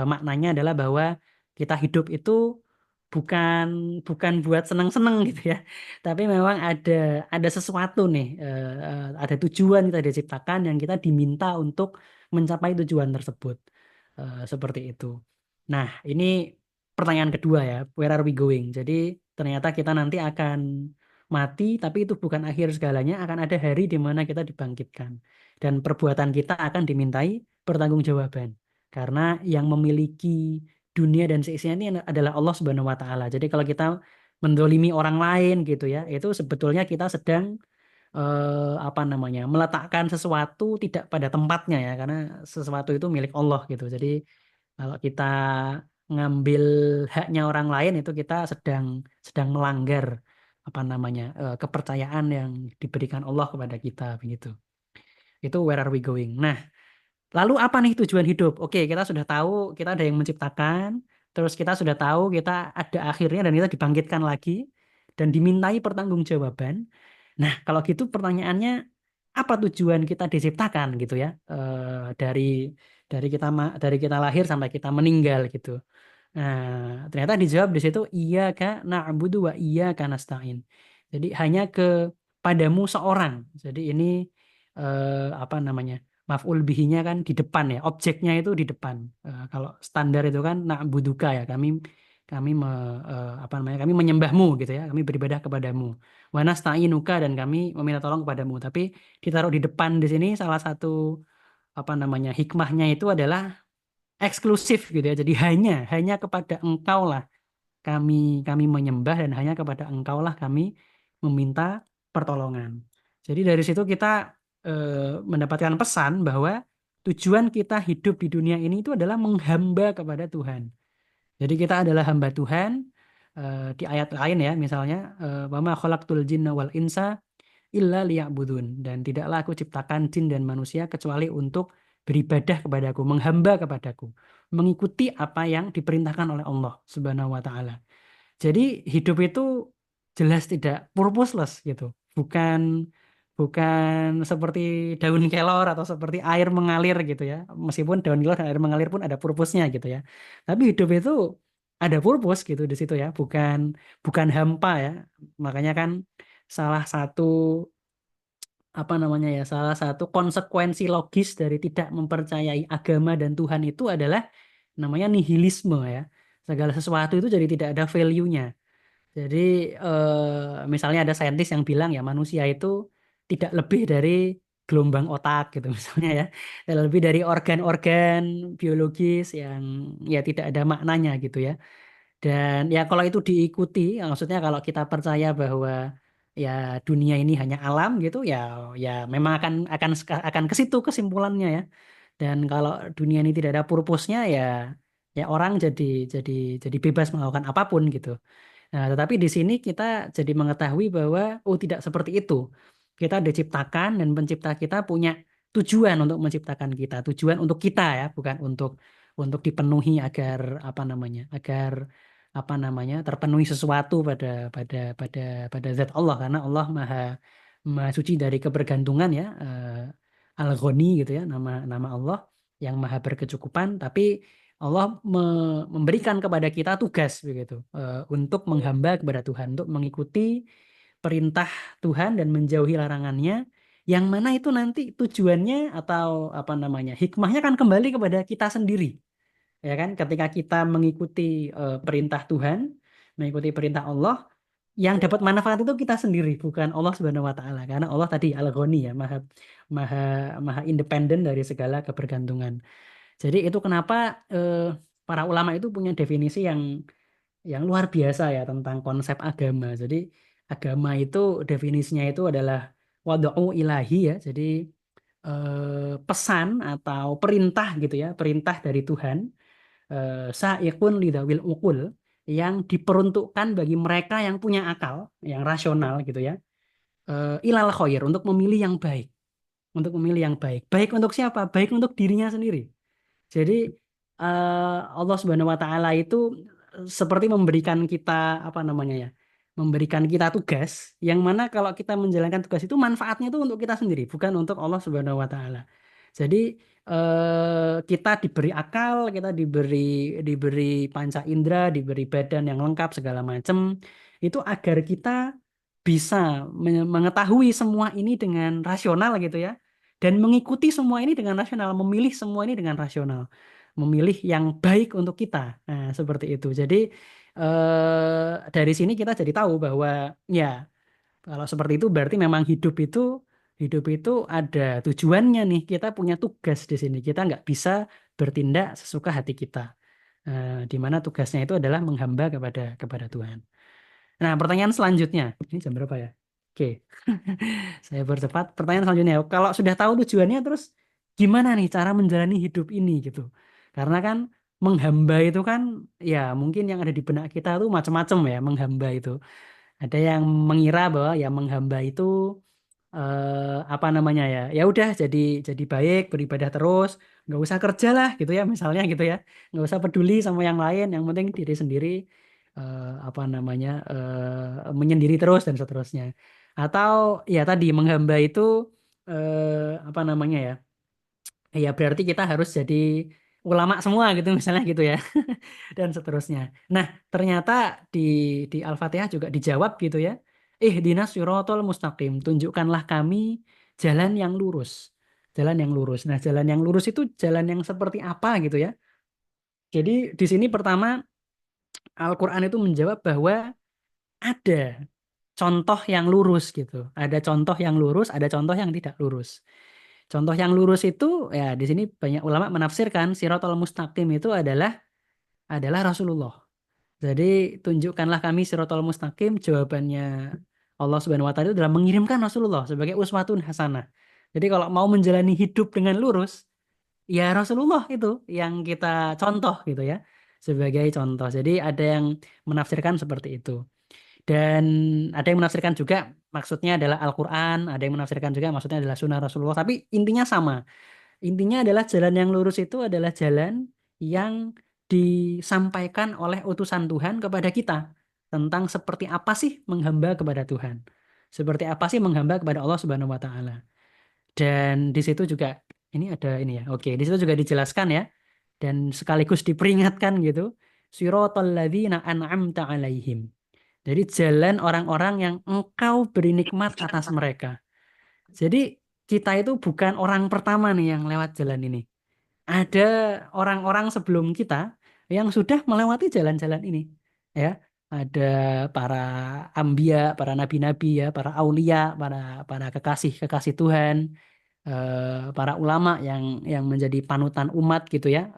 Speaker 3: maknanya adalah bahwa kita hidup itu bukan bukan buat senang-senang gitu ya, tapi memang ada sesuatu nih, ada tujuan kita diciptakan yang kita diminta untuk mencapai tujuan tersebut. Seperti itu. Nah, ini pertanyaan kedua ya, where are we going? Jadi ternyata kita nanti akan mati, tapi itu bukan akhir segalanya, akan ada hari di mana kita dibangkitkan. Dan perbuatan kita akan dimintai pertanggungjawaban. Karena yang memiliki dunia dan seisinya ini adalah Allah Subhanahu wa Ta'ala. Jadi kalau kita mendolimi orang lain gitu ya, itu sebetulnya kita sedang apa namanya, meletakkan sesuatu tidak pada tempatnya ya, karena sesuatu itu milik Allah gitu. Jadi kalau kita ngambil haknya orang lain itu kita sedang melanggar apa namanya, kepercayaan yang diberikan Allah kepada kita begitu. Itu where are we going. Nah, lalu apa nih tujuan hidup? Oke, kita sudah tahu kita ada yang menciptakan, terus kita sudah tahu kita ada akhirnya dan kita dibangkitkan lagi dan dimintai pertanggungjawaban. Nah, kalau gitu pertanyaannya, apa tujuan kita diciptakan gitu ya? Dari kita lahir sampai kita meninggal gitu. Nah, ternyata dijawab di situ, iyyaka na'budu wa iyyaka nasta'in. Jadi hanya kepadamu seorang. Jadi ini apa namanya? Maf'ul bihinya kan di depan ya, objeknya itu di depan. Kalau standar itu kan na'buduka ya, kami apa namanya? Kami menyembahmu gitu ya, kami beribadah kepadamu. Wa nasta'inuka, dan kami meminta tolong kepadamu. Tapi ditaruh di depan di sini salah satu apa namanya, hikmahnya itu adalah eksklusif gitu ya. Jadi hanya kepada engkau lah kami menyembah, dan hanya kepada engkau lah kami meminta pertolongan. Jadi dari situ kita mendapatkan pesan bahwa tujuan kita hidup di dunia ini itu adalah menghamba kepada Tuhan. Jadi kita adalah hamba Tuhan. Di ayat lain ya, misalnya wa ma khalaqtul jinna wal insa illa liya'budun, dan tidaklah aku ciptakan jin dan manusia kecuali untuk beribadah kepadaku, menghamba kepadaku, mengikuti apa yang diperintahkan oleh Allah Subhanahu wa Ta'ala. Jadi hidup itu jelas tidak purposeless gitu. Bukan bukan seperti daun kelor atau seperti air mengalir gitu ya. Meskipun daun kelor dan air mengalir pun ada purpose-nya gitu ya. Tapi hidup itu ada purpose gitu di situ ya, bukan bukan hampa ya. Makanya kan salah satu apa namanya ya, salah satu konsekuensi logis dari tidak mempercayai agama dan Tuhan itu adalah namanya nihilisme ya. Segala sesuatu itu jadi tidak ada value-nya. Jadi misalnya ada saintis yang bilang ya manusia itu tidak lebih dari gelombang otak gitu misalnya ya. Dan lebih dari organ-organ biologis yang ya tidak ada maknanya gitu ya. Dan ya kalau itu diikuti, ya maksudnya kalau kita percaya bahwa ya dunia ini hanya alam gitu ya, ya memang akan ke situ kesimpulannya ya. Dan kalau dunia ini tidak ada purpose-nya ya, ya orang jadi jadi bebas melakukan apapun gitu. Nah, tetapi di sini kita jadi mengetahui bahwa oh tidak seperti itu. Kita diciptakan dan pencipta kita punya tujuan untuk menciptakan kita, tujuan untuk kita ya, bukan untuk dipenuhi agar apa namanya, agar apa namanya terpenuhi sesuatu pada zat Allah karena Allah maha maha suci dari kebergantungan ya, Al-Ghani gitu ya, nama Allah yang maha berkecukupan, tapi Allah memberikan kepada kita tugas begitu, untuk menghamba kepada Tuhan, untuk mengikuti perintah Tuhan dan menjauhi larangannya, yang mana itu nanti tujuannya atau apa namanya hikmahnya kan kembali kepada kita sendiri, ya kan? Ketika kita mengikuti perintah Tuhan, mengikuti perintah Allah, yang dapat manfaat itu kita sendiri, bukan Allah Subhanahu Wa Taala, karena Allah tadi Al-Ghani ya, maha maha maha independen dari segala kebergantungan. Jadi itu kenapa para ulama itu punya definisi yang luar biasa ya tentang konsep agama. Jadi agama itu definisinya itu adalah wad'u ilahi ya. Jadi pesan atau perintah gitu ya, perintah dari Tuhan, sa'iqun lidawil uqul, yang diperuntukkan bagi mereka yang punya akal, yang rasional gitu ya. Ilal khair, untuk memilih yang baik. Untuk memilih yang baik. Baik untuk siapa? Baik untuk dirinya sendiri. Jadi Allah Subhanahu wa taala itu seperti memberikan kita apa namanya ya? Memberikan kita tugas yang mana kalau kita menjalankan tugas itu manfaatnya itu untuk kita sendiri, bukan untuk Allah Subhanahu wa taala. Jadi kita diberi akal, kita diberi panca indera, diberi badan yang lengkap segala macam itu agar kita bisa mengetahui semua ini dengan rasional gitu ya, dan mengikuti semua ini dengan rasional, memilih semua ini dengan rasional, memilih yang baik untuk kita. Nah, seperti itu. Jadi dari sini kita jadi tahu bahwa ya kalau seperti itu berarti memang hidup itu ada tujuannya nih. Kita punya tugas di sini. Kita nggak bisa bertindak sesuka hati kita. Di mana tugasnya itu adalah menghamba kepada Tuhan. Nah, pertanyaan selanjutnya. Ini jam berapa ya? Oke. Saya bercepat. Pertanyaan selanjutnya, kalau sudah tahu tujuannya, terus gimana nih cara menjalani hidup ini gitu? Karena kan menghamba itu kan, ya mungkin yang ada di benak kita tuh macam-macam ya menghamba itu. Ada yang mengira bahwa ya menghamba itu apa namanya ya? Ya udah jadi baik, beribadah terus, nggak usah kerja lah gitu ya, misalnya gitu ya, nggak usah peduli sama yang lain, yang penting diri sendiri, apa namanya menyendiri terus dan seterusnya. Atau ya tadi menghamba itu apa namanya ya? Ya berarti kita harus jadi ulama semua gitu misalnya gitu ya dan seterusnya. Nah, ternyata di Al-Fatihah juga dijawab gitu ya. Ihdinas siratal mustaqim, tunjukkanlah kami jalan yang lurus. Jalan yang lurus. Nah, jalan yang lurus itu jalan yang seperti apa gitu ya. Jadi di sini pertama Al-Qur'an itu menjawab bahwa ada contoh yang lurus gitu. Ada contoh yang lurus, ada contoh yang tidak lurus. Contoh yang lurus itu ya di sini banyak ulama menafsirkan siratal mustaqim itu adalah Rasulullah. Jadi tunjukkanlah kami siratal mustaqim, jawabannya Allah Subhanahu wa taala itu adalah mengirimkan Rasulullah sebagai uswatun hasanah. Jadi kalau mau menjalani hidup dengan lurus, ya Rasulullah itu yang kita contoh gitu ya, sebagai contoh. Jadi ada yang menafsirkan seperti itu. Dan ada yang menafsirkan juga maksudnya adalah Al-Qur'an, ada yang menafsirkan juga maksudnya adalah sunnah Rasulullah, tapi intinya sama. Intinya adalah jalan yang lurus itu adalah jalan yang disampaikan oleh utusan Tuhan kepada kita. tentang seperti apa sih menghamba kepada Tuhan. Seperti apa sih menghamba kepada Allah Subhanahu wa taala. Dan di situ juga ini ada ini ya. Oke, di situ juga dijelaskan ya dan sekaligus diperingatkan gitu. Siratal ladzina an'amta 'alaihim. Jadi jalan orang-orang yang engkau beri nikmat atas mereka. Jadi kita itu bukan orang pertama nih yang lewat jalan ini. Ada orang-orang sebelum kita yang sudah melewati jalan-jalan ini. Ya, ada para ambia, para nabi-nabi ya, para aulia, para kekasih-kekasih Tuhan, para ulama yang menjadi panutan umat gitu ya,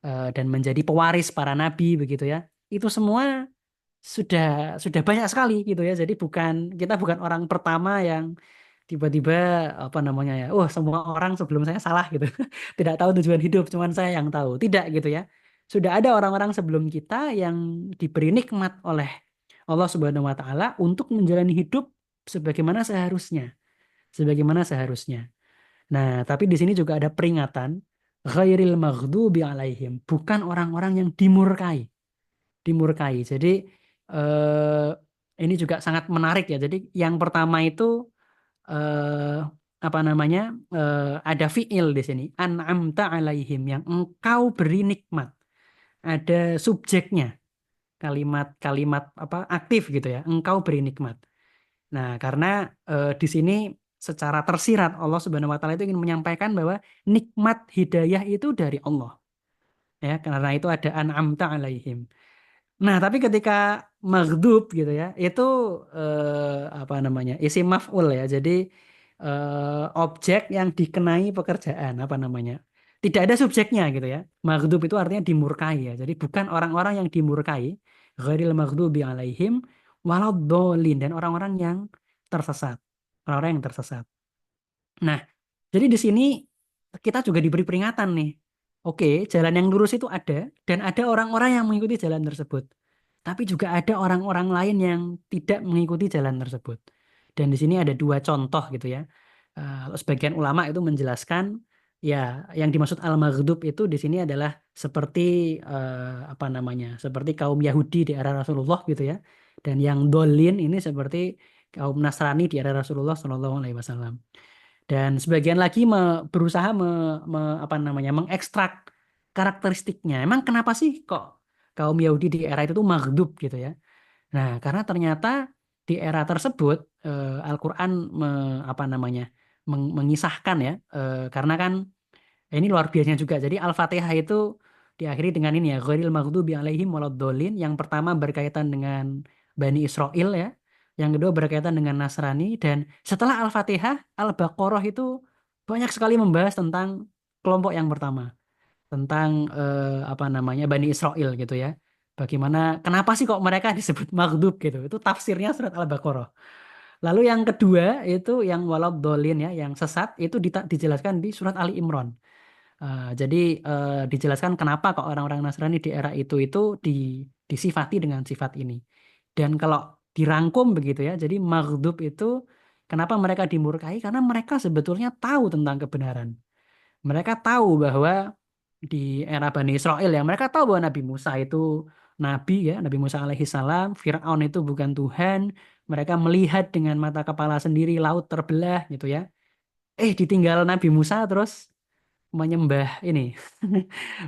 Speaker 3: dan menjadi pewaris para nabi begitu ya. Itu semua sudah banyak sekali gitu ya. Jadi kita bukan orang pertama yang tiba-tiba apa namanya ya, oh semua orang sebelum saya salah gitu. Tidak tahu tujuan hidup, cuman saya yang tahu. Tidak gitu ya. Sudah ada orang-orang sebelum kita yang diberi nikmat oleh Allah Subhanahu wa taala untuk menjalani hidup sebagaimana seharusnya. Sebagaimana seharusnya. Nah, tapi di sini juga ada peringatan ghairil maghdubi alaihim, bukan orang-orang yang dimurkai. Dimurkai. Jadi eh, ini juga sangat menarik ya. Jadi yang pertama itu eh, apa namanya? Ada fiil di sini, an'amta alaihim, yang engkau beri nikmat. Ada subjeknya, kalimat-kalimat apa aktif gitu ya. Engkau beri nikmat. Nah, karena di sini secara tersirat Allah Subhanahu wa taala itu ingin menyampaikan bahwa nikmat hidayah itu dari Allah. Ya, karena itu ada an'amta alaihim. Nah, tapi ketika maghdub gitu ya, itu apa namanya? Isim maf'ul ya. Jadi objek yang dikenai pekerjaan apa namanya? Tidak ada subjeknya gitu ya. Maghdub itu artinya dimurkai ya. Jadi bukan orang-orang yang dimurkai, ghairil maghdubi alaihim waladdallin, dan orang-orang yang tersesat. Orang-orang yang tersesat. Nah, jadi di sini kita juga diberi peringatan nih. Oke, jalan yang lurus itu ada dan ada orang-orang yang mengikuti jalan tersebut. Tapi juga ada orang-orang lain yang tidak mengikuti jalan tersebut. Dan di sini ada dua contoh gitu ya. Sebagian ulama itu menjelaskan ya yang dimaksud al-maghdub itu di sini adalah seperti apa namanya? Seperti kaum Yahudi di era Rasulullah gitu ya. Dan yang dolin ini seperti kaum Nasrani di era Rasulullah Shallallahu Alaihi Wasallam. Dan sebagian lagi berusaha apa namanya mengekstrak karakteristiknya. Emang kenapa sih kok kaum Yahudi di era itu tuh maghdub gitu ya? Nah, karena ternyata di era tersebut Al-Qur'an apa namanya mengisahkan ya, karena kan ini luar biasanya juga. Jadi Al-Fatihah itu diakhiri dengan ini ya, ghairil maghdubi alaihim waladdallin. Yang pertama berkaitan dengan Bani Israel ya. Yang kedua berkaitan dengan Nasrani, dan setelah Al-Fatihah, Al-Baqarah itu banyak sekali membahas tentang kelompok yang pertama, tentang apa namanya Bani Israel gitu ya. Bagaimana kenapa sih kok mereka disebut maghdub gitu. Itu tafsirnya surat Al-Baqarah. Lalu yang kedua itu yang waladdallin ya, yang sesat itu dijelaskan di surat Ali Imran. Jadi dijelaskan kenapa kok orang-orang Nasrani di era itu disifati dengan sifat ini. Dan kalau dirangkum begitu ya, jadi maghdub itu kenapa mereka dimurkai? Karena mereka sebetulnya tahu tentang kebenaran. Mereka tahu bahwa di era Bani Israel ya, mereka tahu bahwa Nabi Musa itu nabi ya, Nabi Musa alaihi salam, Fir'aun itu bukan Tuhan. Mereka melihat dengan mata kepala sendiri laut terbelah gitu ya. Ditinggal Nabi Musa terus menyembah ini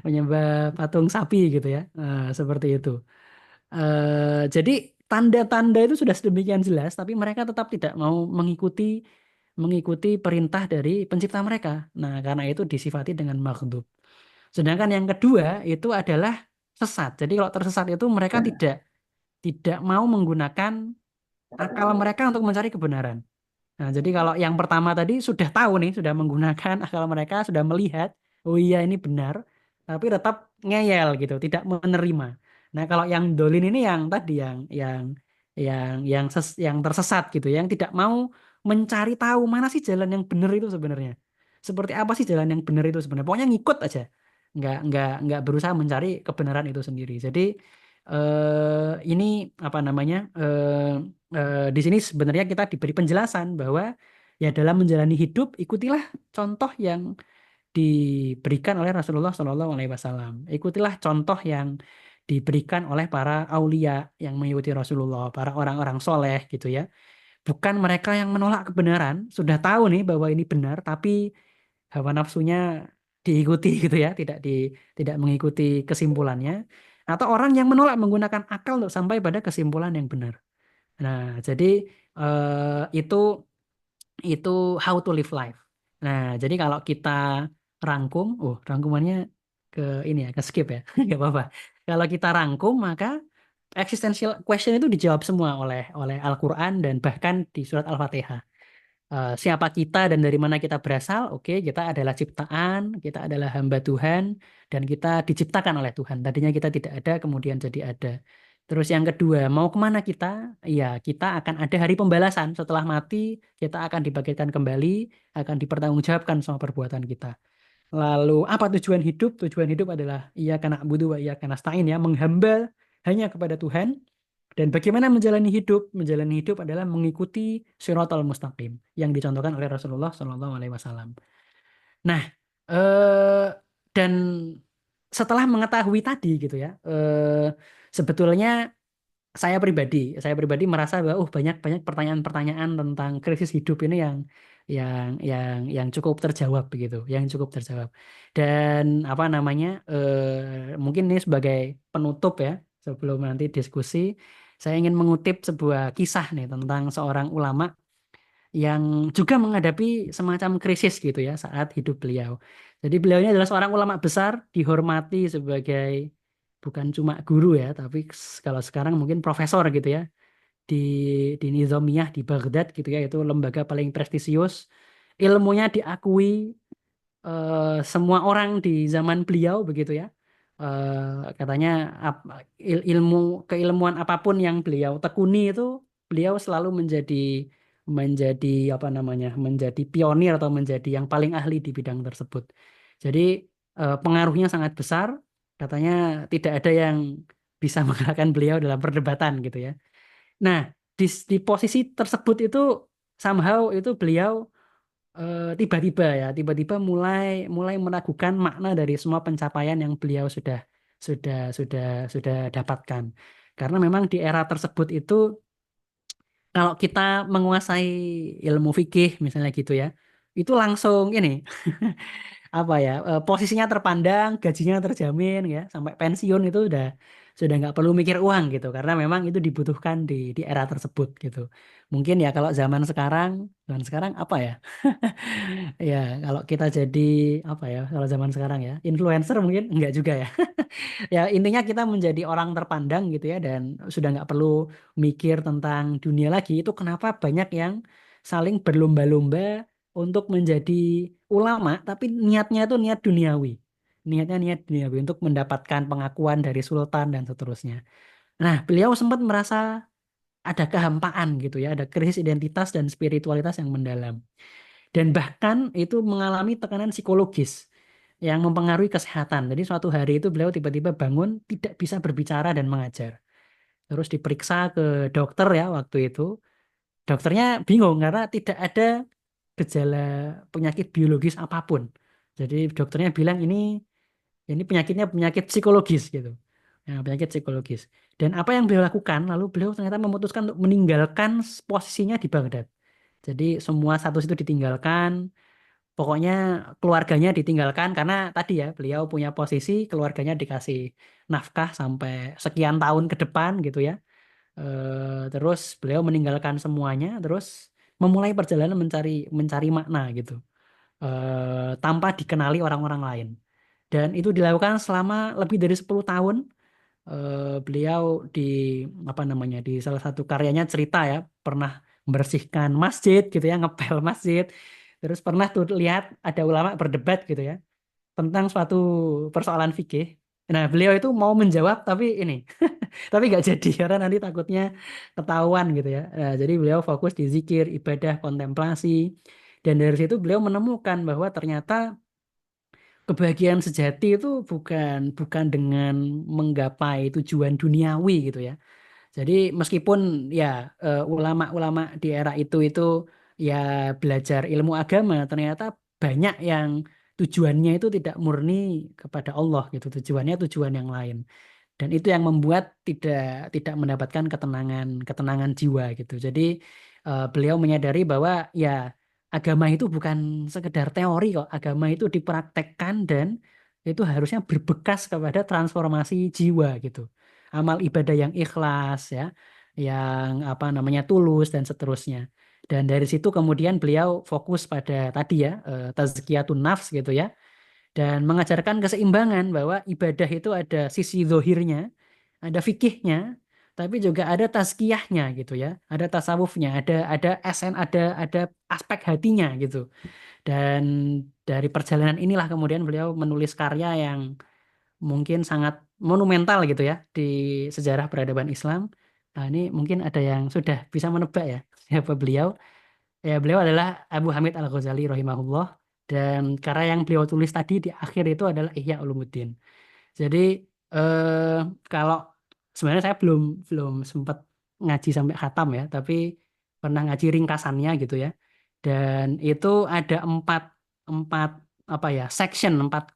Speaker 3: menyembah patung sapi gitu ya. Seperti itu. Jadi tanda-tanda itu sudah sedemikian jelas tapi mereka tetap tidak mau mengikuti perintah dari pencipta mereka. Nah, karena itu disifati dengan maghdub. Sedangkan yang kedua itu adalah sesat. Jadi kalau tersesat itu mereka tidak mau menggunakan akal mereka untuk mencari kebenaran. Nah, jadi kalau yang pertama tadi sudah tahu nih, sudah menggunakan akal mereka, sudah melihat, oh iya ini benar, tapi tetap ngeyel gitu, tidak menerima. Nah, kalau yang dolin ini yang tadi yang tersesat gitu, yang tidak mau mencari tahu mana sih jalan yang benar itu sebenarnya. Seperti apa sih jalan yang benar itu sebenarnya. Pokoknya ngikut aja. Nggak berusaha mencari kebenaran itu sendiri. Jadi ini apa namanya? Di sini sebenarnya kita diberi penjelasan bahwa ya dalam menjalani hidup ikutilah contoh yang diberikan oleh Rasulullah Shallallahu Alaihi Wasallam. Ikutilah contoh yang diberikan oleh para aulia yang mengikuti Rasulullah, para orang-orang soleh gitu ya. Bukan mereka yang menolak kebenaran, sudah tahu nih bahwa ini benar, tapi hawa nafsunya diikuti gitu ya, tidak mengikuti kesimpulannya. Atau orang yang menolak menggunakan akal untuk sampai pada kesimpulan yang benar. Nah, jadi itu how to live life. Nah, jadi kalau kita rangkum, rangkumannya ke ini ya, ke skip ya, nggak apa-apa. Kalau kita rangkum, maka existential question itu dijawab semua oleh Al-Quran dan bahkan di surat Al-Fatihah. Siapa kita dan dari mana kita berasal? Oke, kita adalah ciptaan, kita adalah hamba Tuhan, dan kita diciptakan oleh Tuhan. Tadinya kita tidak ada, kemudian jadi ada. Terus yang kedua, mau kemana kita? Iya, kita akan ada hari pembalasan. Setelah mati, kita akan dibangkitkan kembali, akan dipertanggungjawabkan sama perbuatan kita. Lalu apa tujuan hidup? Tujuan hidup adalah iyyaka na'budu wa iyyaka nasta'in ya, menghamba hanya kepada Tuhan. Dan bagaimana menjalani hidup? Menjalani hidup adalah mengikuti Shiratal Mustaqim yang dicontohkan oleh Rasulullah Shallallahu Alaihi Wasallam. Nah, eh, dan setelah mengetahui tadi gitu ya, sebetulnya saya pribadi merasa bahwa banyak banyak pertanyaan-pertanyaan tentang krisis hidup ini yang cukup terjawab begitu, yang cukup terjawab. Dan apa namanya, mungkin ini sebagai penutup ya, sebelum nanti diskusi, saya ingin mengutip sebuah kisah nih tentang seorang ulama yang juga menghadapi semacam krisis gitu ya saat hidup beliau. Jadi beliau ini adalah seorang ulama besar, dihormati sebagai bukan cuma guru ya, tapi kalau sekarang mungkin profesor gitu ya di Nizamiyah di Baghdad gitu ya, itu lembaga paling prestisius. Ilmunya diakui semua orang di zaman beliau begitu ya. Katanya ilmu keilmuan apapun yang beliau tekuni itu beliau selalu menjadi apa namanya, menjadi pionir atau menjadi yang paling ahli di bidang tersebut. Jadi pengaruhnya sangat besar. Katanya tidak ada yang bisa mengalahkan beliau dalam perdebatan gitu ya. Nah, di posisi tersebut itu somehow itu beliau tiba-tiba mulai mulai meragukan makna dari semua pencapaian yang beliau sudah dapatkan. Karena memang di era tersebut itu kalau kita menguasai ilmu fikih misalnya gitu ya, itu langsung ini apa ya, posisinya terpandang, gajinya terjamin ya, sampai pensiun itu sudah nggak perlu mikir uang gitu, karena memang itu dibutuhkan di era tersebut gitu. Mungkin ya kalau zaman sekarang apa ya? Ya, kalau kita jadi apa ya, kalau zaman sekarang ya, influencer mungkin enggak juga ya. Ya, intinya kita menjadi orang terpandang gitu ya, dan sudah nggak perlu mikir tentang dunia lagi. Itu kenapa banyak yang saling berlomba-lomba untuk menjadi ulama, tapi niatnya itu niat duniawi. Niatnya niat duniawi untuk mendapatkan pengakuan dari sultan dan seterusnya. Nah, beliau sempat merasa ada kehampaan gitu ya, ada krisis identitas dan spiritualitas yang mendalam. Dan bahkan itu mengalami tekanan psikologis yang mempengaruhi kesehatan. Jadi suatu hari itu beliau tiba-tiba bangun, tidak bisa berbicara dan mengajar. Terus diperiksa ke dokter ya waktu itu. Dokternya bingung karena tidak ada gejala penyakit biologis apapun. Jadi dokternya bilang ini penyakitnya penyakit psikologis gitu. Ya, penyakit psikologis. Dan apa yang beliau lakukan? Lalu beliau ternyata memutuskan untuk meninggalkan posisinya di Baghdad. Jadi semua status itu ditinggalkan, pokoknya keluarganya ditinggalkan karena tadi ya beliau punya posisi, keluarganya dikasih nafkah sampai sekian tahun ke depan gitu ya. Terus beliau meninggalkan semuanya, terus memulai perjalanan mencari mencari makna gitu, tanpa dikenali orang-orang lain. Dan itu dilakukan selama lebih dari 10 tahun. Beliau di apa namanya, di salah satu karyanya cerita ya, pernah membersihkan masjid gitu ya, ngepel masjid. Terus pernah tuh lihat ada ulama berdebat gitu ya tentang suatu persoalan fikih. Nah, beliau itu mau menjawab tapi ini tapi nggak jadi karena nanti takutnya ketahuan gitu ya. Nah, jadi beliau fokus di zikir, ibadah, kontemplasi. Dan dari situ beliau menemukan bahwa ternyata kebahagiaan sejati itu bukan bukan dengan menggapai tujuan duniawi gitu ya. Jadi meskipun ya ulama-ulama di era itu ya belajar ilmu agama, ternyata banyak yang tujuannya itu tidak murni kepada Allah gitu. Tujuannya tujuan yang lain. Dan itu yang membuat tidak mendapatkan ketenangan jiwa gitu. Jadi beliau menyadari bahwa ya agama itu bukan sekedar teori kok. Agama itu dipraktekkan dan itu harusnya berbekas kepada transformasi jiwa gitu. Amal ibadah yang ikhlas ya, yang apa namanya tulus dan seterusnya. Dan dari situ kemudian beliau fokus pada tadi ya tazkiyatun nafs gitu ya, dan mengajarkan keseimbangan bahwa ibadah itu ada sisi zohirnya, ada fikihnya, tapi juga ada tazkiyahnya gitu ya, ada tasawufnya, ada aspek hatinya gitu. Dan dari perjalanan inilah kemudian beliau menulis karya yang mungkin sangat monumental gitu ya di sejarah peradaban Islam. Nah, ini mungkin ada yang sudah bisa menebak ya siapa beliau. Ya, beliau adalah Abu Hamid Al-Ghazali rahimahullah, dan karya yang beliau tulis tadi di akhir itu adalah Ihya Ulumuddin. Jadi eh, kalau sebenarnya saya belum belum sempat ngaji sampai khatam ya, tapi pernah ngaji ringkasannya gitu ya. Dan itu ada empat empat apa ya section, empat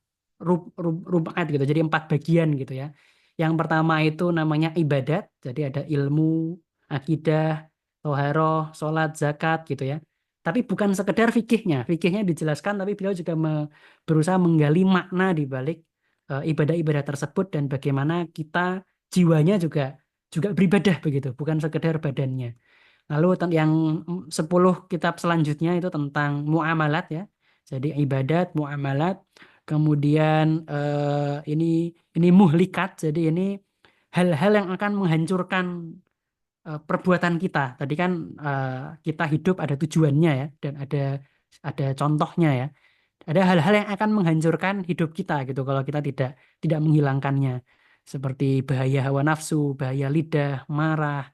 Speaker 3: rubaat gitu. Jadi empat bagian gitu ya. Yang pertama itu namanya ibadat, jadi ada ilmu, akidah, toharoh, sholat, zakat gitu ya. Tapi bukan sekedar fikihnya, fikihnya dijelaskan, tapi beliau juga berusaha menggali makna di balik ibadah-ibadah tersebut dan bagaimana kita jiwanya juga juga beribadah begitu, bukan sekedar badannya. Lalu yang 10 kitab selanjutnya itu tentang muamalat ya. Jadi ibadat, muamalat, kemudian ini muhlikat. Jadi ini hal-hal yang akan menghancurkan perbuatan kita. Tadi kan kita hidup ada tujuannya ya, dan ada contohnya ya. Ada hal-hal yang akan menghancurkan hidup kita gitu kalau kita tidak menghilangkannya. Seperti bahaya hawa nafsu, bahaya lidah, marah,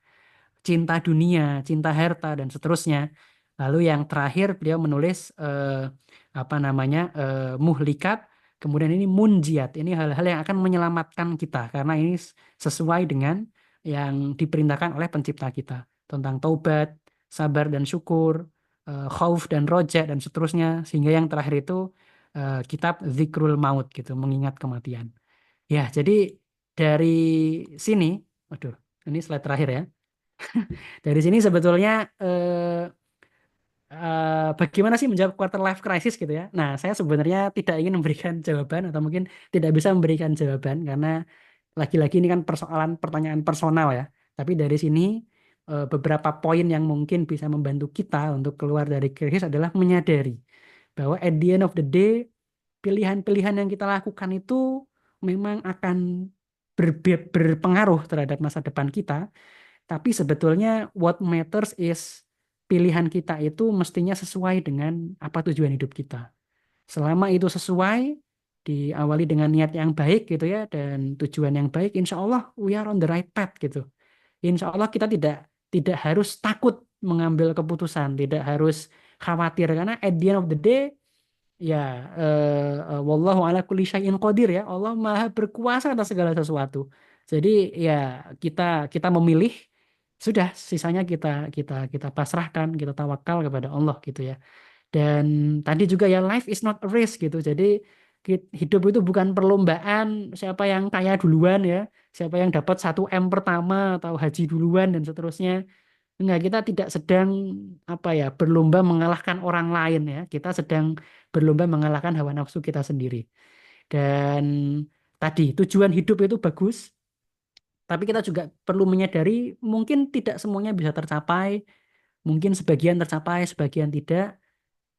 Speaker 3: cinta dunia, cinta harta dan seterusnya. Lalu yang terakhir beliau menulis apa namanya muhlikat, kemudian ini munjiat. Ini hal-hal yang akan menyelamatkan kita karena ini sesuai dengan yang diperintahkan oleh pencipta kita tentang taubat, sabar dan syukur, khauf dan roja dan seterusnya, sehingga yang terakhir itu kitab Zikrul Maut gitu, mengingat kematian. Ya, jadi dari sini, waduh, ini slide terakhir ya. Dari sini sebetulnya bagaimana sih menjawab quarter life crisis gitu ya. Nah, saya sebenarnya tidak ingin memberikan jawaban atau mungkin tidak bisa memberikan jawaban karena lagi-lagi ini kan persoalan pertanyaan personal ya. Tapi dari sini beberapa poin yang mungkin bisa membantu kita untuk keluar dari krisis adalah menyadari bahwa at the end of the day pilihan-pilihan yang kita lakukan itu memang akan berpengaruh terhadap masa depan kita. Tapi sebetulnya what matters is pilihan kita itu mestinya sesuai dengan apa tujuan hidup kita. Selama itu sesuai, diawali dengan niat yang baik gitu ya, dan tujuan yang baik, insya Allah we are on the right path gitu. Insya Allah kita tidak harus takut mengambil keputusan, tidak harus khawatir karena at the end of the day ya wallahu ala kulli syai'in qadir ya. Allah Maha berkuasa atas segala sesuatu. Jadi ya kita kita memilih, sudah sisanya kita pasrahkan, kita tawakal kepada Allah gitu ya. Dan tadi juga ya life is not a race gitu. Jadi hidup itu bukan perlombaan siapa yang kaya duluan ya, siapa yang dapat 1 M pertama atau haji duluan dan seterusnya. Enggak, kita tidak sedang apa ya berlomba mengalahkan orang lain ya. Kita sedang berlomba mengalahkan hawa nafsu kita sendiri. Dan tadi tujuan hidup itu bagus, tapi kita juga perlu menyadari mungkin tidak semuanya bisa tercapai, mungkin sebagian tercapai, sebagian tidak,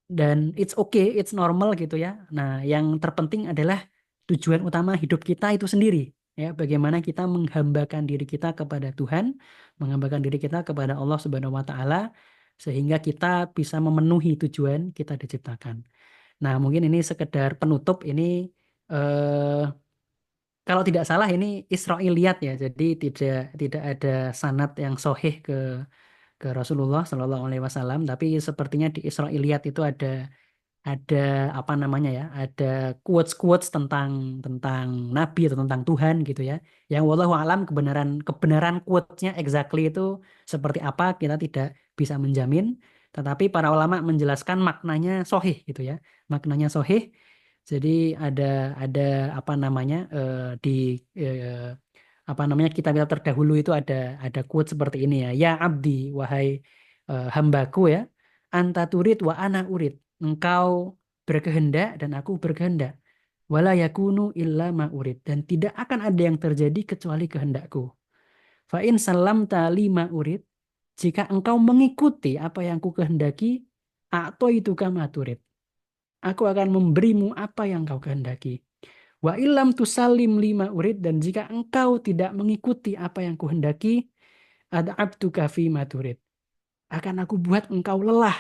Speaker 3: dan it's okay, it's normal gitu ya. Nah, yang terpenting adalah tujuan utama hidup kita itu sendiri. Ya, bagaimana kita menghambakan diri kita kepada Tuhan, menghambakan diri kita kepada Allah Subhanahu wa taala sehingga kita bisa memenuhi tujuan kita diciptakan. Nah, mungkin ini sekedar penutup ini eh kalau tidak salah ini Israiliyat ya. Jadi tidak ada sanad yang sahih ke Rasulullah Shallallahu Alaihi Wasallam, tapi sepertinya di Israiliyat itu ada apa namanya ya, ada quotes-quotes tentang tentang Nabi atau tentang Tuhan gitu ya. Yang wallahu alam kebenaran quotes-nya exactly itu seperti apa kita tidak bisa menjamin, tetapi para ulama menjelaskan maknanya sahih gitu ya. Maknanya sahih. Jadi ada apa namanya di apa namanya kitab-kitab terdahulu itu ada quote seperti ini ya. Ya abdi, wahai hambaku ya, anta turid wa ana urid. Engkau berkehendak dan aku berkehendak. Wala yakunu illa ma urid, dan tidak akan ada yang terjadi kecuali kehendakku. Fa in salamta lima urid, jika engkau mengikuti apa yang ku kehendaki, itu kama turid. Aku akan memberimu apa yang kau kehendaki. Wa illam tusallim lima urid, dan jika engkau tidak mengikuti apa yang kuhendaki, ad'abtuka fi ma turid. Akan aku buat engkau lelah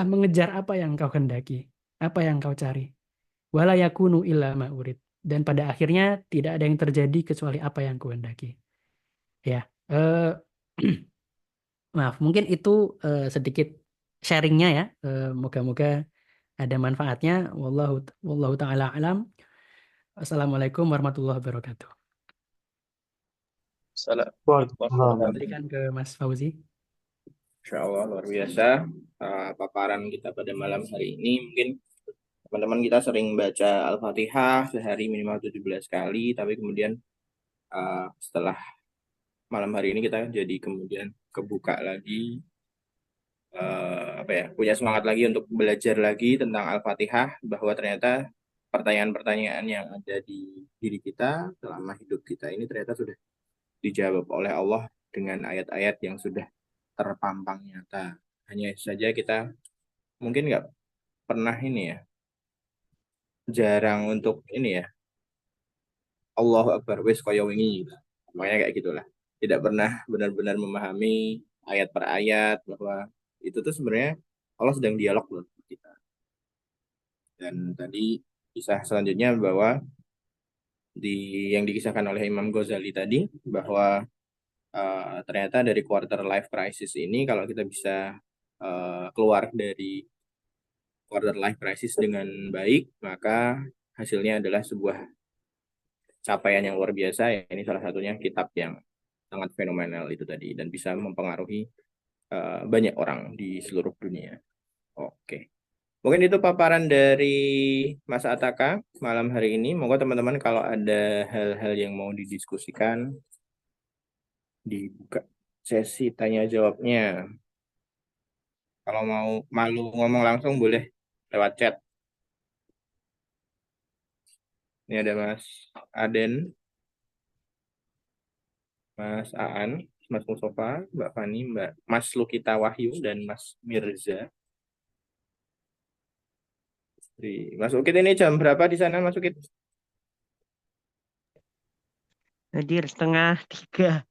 Speaker 3: mengejar apa yang kau kehendaki, apa yang kau cari. Wala yakunu illa ma urid. Dan pada akhirnya tidak ada yang terjadi kecuali apa yang kuhendaki. Ya, maaf, mungkin itu sedikit sharingnya ya. Moga-moga ada manfaatnya. Wallahu taala alam. Assalamualaikum warahmatullahi wabarakatuh.
Speaker 1: Salam.
Speaker 2: Waalaikumsalam.
Speaker 3: Berikan ke Mas Fauzi.
Speaker 1: Insya Allah luar biasa paparan kita pada malam hari ini. Mungkin teman-teman kita sering baca Al-Fatihah sehari minimal 17 kali, tapi kemudian setelah malam hari ini kita jadi kemudian kebuka lagi, punya semangat lagi untuk belajar lagi tentang Al-Fatihah, bahwa ternyata pertanyaan-pertanyaan yang ada di diri kita selama hidup kita ini ternyata sudah dijawab oleh Allah dengan ayat-ayat yang sudah terpampang nyata. Hanya saja kita mungkin nggak pernah ini ya, jarang untuk ini ya, Allahu Akbar wis koyo wingi gitu. Makanya kayak gitulah. Tidak pernah benar-benar memahami ayat per ayat bahwa itu tuh sebenarnya Allah sedang dialog loh sama kita. Dan tadi kisah selanjutnya bahwa yang dikisahkan oleh Imam Ghazali tadi bahwa ternyata dari quarter life crisis ini kalau kita bisa keluar dari quarter life crisis dengan baik, maka hasilnya adalah sebuah capaian yang luar biasa. Ini salah satunya kitab yang sangat fenomenal itu tadi dan bisa mempengaruhi banyak orang di seluruh dunia. Oke. Mungkin itu paparan dari Mas Ataka malam hari ini. Moga teman-teman kalau ada hal-hal yang mau didiskusikan, dibuka sesi tanya jawabnya. Kalau mau malu ngomong langsung boleh lewat chat. Ini ada Mas Aden, Mas Aan, Mas Mustafa, Mbak Fani, Mas Lukita Wahyu, dan Mas Mirza. Mas Ukit ini jam berapa di sana, Mas Ukit?
Speaker 4: Hadir 2:30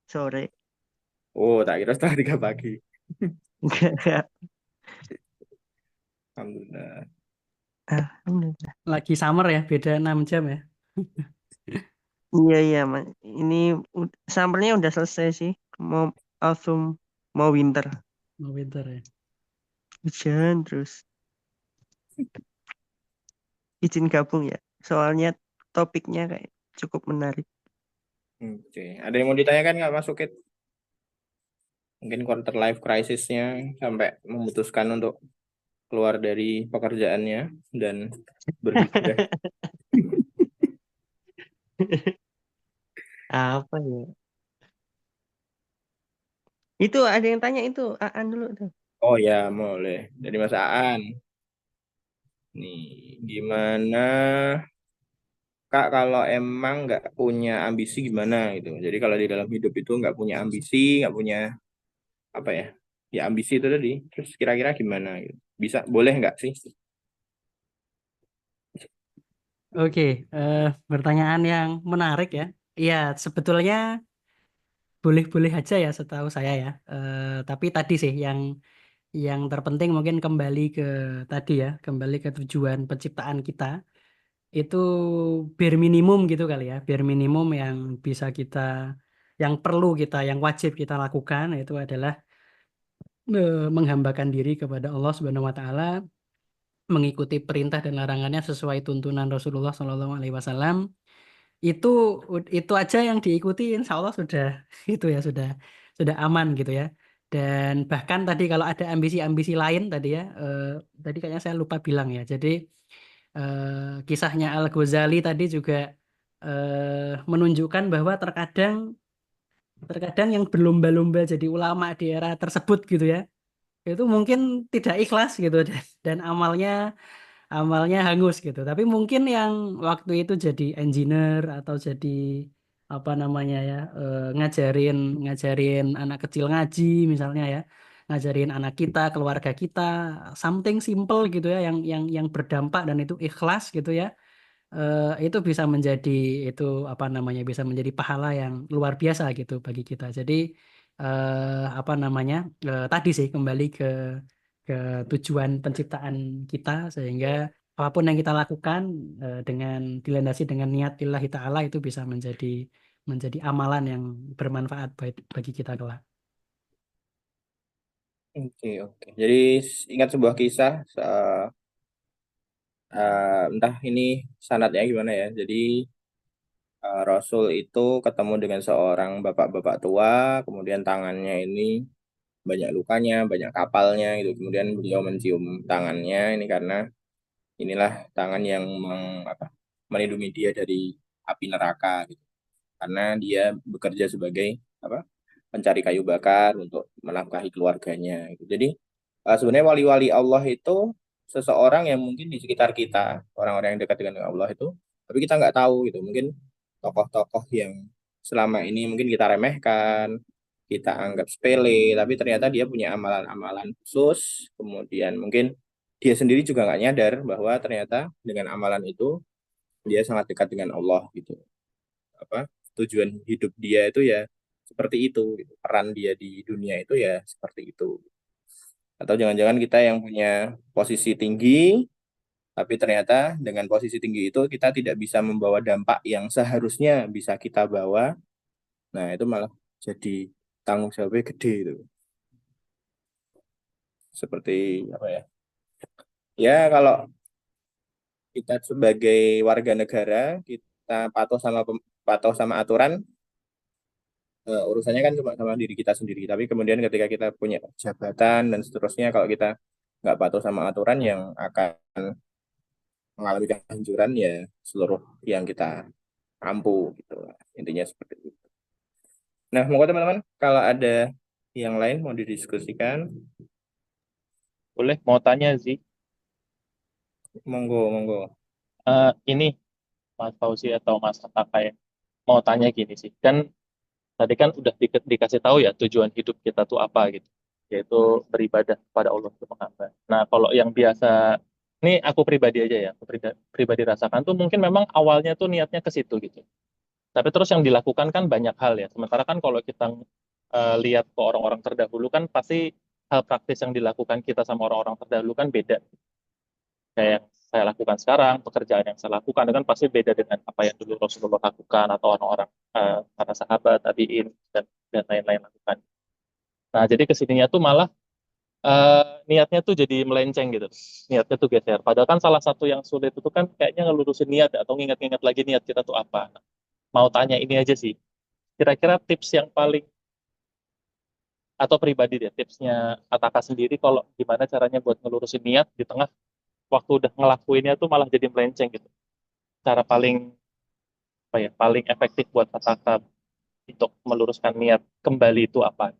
Speaker 4: sore.
Speaker 1: Oh, tak kira setengah 3 pagi.
Speaker 4: Enggak.
Speaker 1: Alhamdulillah.
Speaker 4: Alhamdulillah.
Speaker 3: Lagi summer ya, beda 6 jam ya.
Speaker 4: Iya, Mas. Ini summernya udah selesai sih. Mau autumn, mau winter.
Speaker 3: Mau winter ya.
Speaker 4: Hujan terus. Izin gabung ya. Soalnya topiknya kayak cukup menarik.
Speaker 1: Oke. Ada yang mau ditanyakan nggak, Mas Ukit? Mungkin quarter life crisis-nya sampai memutuskan untuk keluar dari pekerjaannya dan berhijrah.
Speaker 4: Apa ya? Itu ada yang tanya itu. Aan dulu tuh.
Speaker 1: Oh ya, boleh. Dari Mas Aan. Nih, gimana Kak kalau emang nggak punya ambisi gimana gitu. Jadi kalau di dalam hidup itu nggak punya ambisi, nggak punya apa ya? Ya ambisi itu tadi. Terus kira-kira gimana gitu. Bisa, boleh nggak sih?
Speaker 3: Oke, pertanyaan yang menarik ya. Iya, sebetulnya boleh-boleh aja ya setahu saya ya. Tapi tadi sih yang terpenting mungkin kembali ke tadi ya, kembali ke tujuan penciptaan kita. Itu bare minimum gitu kali ya, bare minimum yang bisa kita, yang perlu kita, yang wajib kita lakukan itu adalah menghambakan diri kepada Allah Subhanahu wa taala, mengikuti perintah dan larangannya sesuai tuntunan Rasulullah Shallallahu alaihi wasallam. Itu itu aja yang diikuti insya Allah sudah itu ya sudah aman gitu ya. Dan bahkan tadi kalau ada ambisi-ambisi lain tadi ya, tadi kayaknya saya lupa bilang ya. Jadi kisahnya Al-Ghazali tadi juga menunjukkan bahwa terkadang yang berlomba-lomba jadi ulama di era tersebut gitu ya, itu mungkin tidak ikhlas gitu dan amalnya hangus gitu. Tapi mungkin yang waktu itu jadi engineer atau jadi apa namanya ya, ngajarin anak kecil ngaji misalnya ya, ngajarin anak kita, keluarga kita, something simple gitu ya, yang berdampak dan itu ikhlas gitu ya. Itu bisa menjadi, itu apa namanya, bisa menjadi pahala yang luar biasa gitu bagi kita. Jadi apa namanya, tadi sih kembali ke tujuan penciptaan kita, sehingga apapun yang kita lakukan dengan dilandasi dengan niat lillahi ta'ala, itu bisa menjadi amalan yang bermanfaat bagi kita kelak.
Speaker 1: Oke, oke. Jadi ingat sebuah kisah, entah ini sanadnya gimana ya. Jadi Rasul itu ketemu dengan seorang bapak-bapak tua, kemudian tangannya ini banyak lukanya, banyak kapalnya gitu. Kemudian beliau mencium tangannya ini karena inilah tangan yang melindungi dia dari api neraka gitu. Karena dia bekerja sebagai apa? Pencari kayu bakar untuk menafkahi keluarganya gitu. Jadi sebenarnya wali-wali Allah itu seseorang yang mungkin di sekitar kita, orang-orang yang dekat dengan Allah itu, tapi kita nggak tahu gitu. Mungkin tokoh-tokoh yang selama ini mungkin kita remehkan, kita anggap sepele, tapi ternyata dia punya amalan-amalan khusus. Kemudian mungkin dia sendiri juga nggak nyadar bahwa ternyata dengan amalan itu dia sangat dekat dengan Allah gitu. Apa tujuan hidup dia itu ya seperti itu gitu. Peran dia di dunia itu ya seperti itu. Atau jangan-jangan kita yang punya posisi tinggi, tapi ternyata dengan posisi tinggi itu kita tidak bisa membawa dampak yang seharusnya bisa kita bawa. Nah, itu malah jadi tanggung jawabnya gede itu. Seperti apa ya? Ya, kalau kita sebagai warga negara, kita patuh sama aturan, urusannya kan cuma sama diri kita sendiri. Tapi kemudian ketika kita punya jabatan dan seterusnya, kalau kita nggak patuh sama aturan yang akan mengalami kehancuran ya seluruh yang kita mampu gitu. Intinya seperti itu. Nah, monggo teman-teman, kalau ada yang lain mau didiskusikan,
Speaker 2: Boleh mau tanya sih.
Speaker 1: monggo, monggo.
Speaker 2: Ini Mas Fauzi atau Mas Ataka ya. Mau tanya gini sih. Kan tadi kan udah dikasih tahu ya tujuan hidup kita tuh apa gitu. Yaitu beribadah kepada Allah Subhanahu. Nah, kalau yang biasa, ini aku pribadi aja ya, aku pribadi rasakan tuh mungkin memang awalnya tuh niatnya ke situ gitu. Tapi terus yang dilakukan kan banyak hal ya. Sementara kan kalau kita lihat ke orang-orang terdahulu kan pasti hal praktis yang dilakukan kita sama orang-orang terdahulu kan beda. Kayak yang saya lakukan sekarang, pekerjaan yang saya lakukan itu kan pasti beda dengan apa yang dulu Rasulullah lakukan atau orang-orang para sahabat, tabiin dan lain-lain lakukan. Nah, jadi kesininya tuh malah niatnya tuh jadi melenceng gitu. Niatnya tuh geser. Padahal kan salah satu yang sulit itu kan kayaknya ngelurusin niat ya, atau ngingat-ngingat lagi niat kita tuh apa. Nah, mau tanya ini aja sih. Kira-kira tips yang paling atau pribadi deh tipsnya Ataka sendiri kalau gimana caranya buat ngelurusin niat di tengah waktu udah ngelakuinnya tuh malah jadi melenceng gitu. Cara paling apa ya paling efektif buat Ataka untuk meluruskan niat kembali itu apa?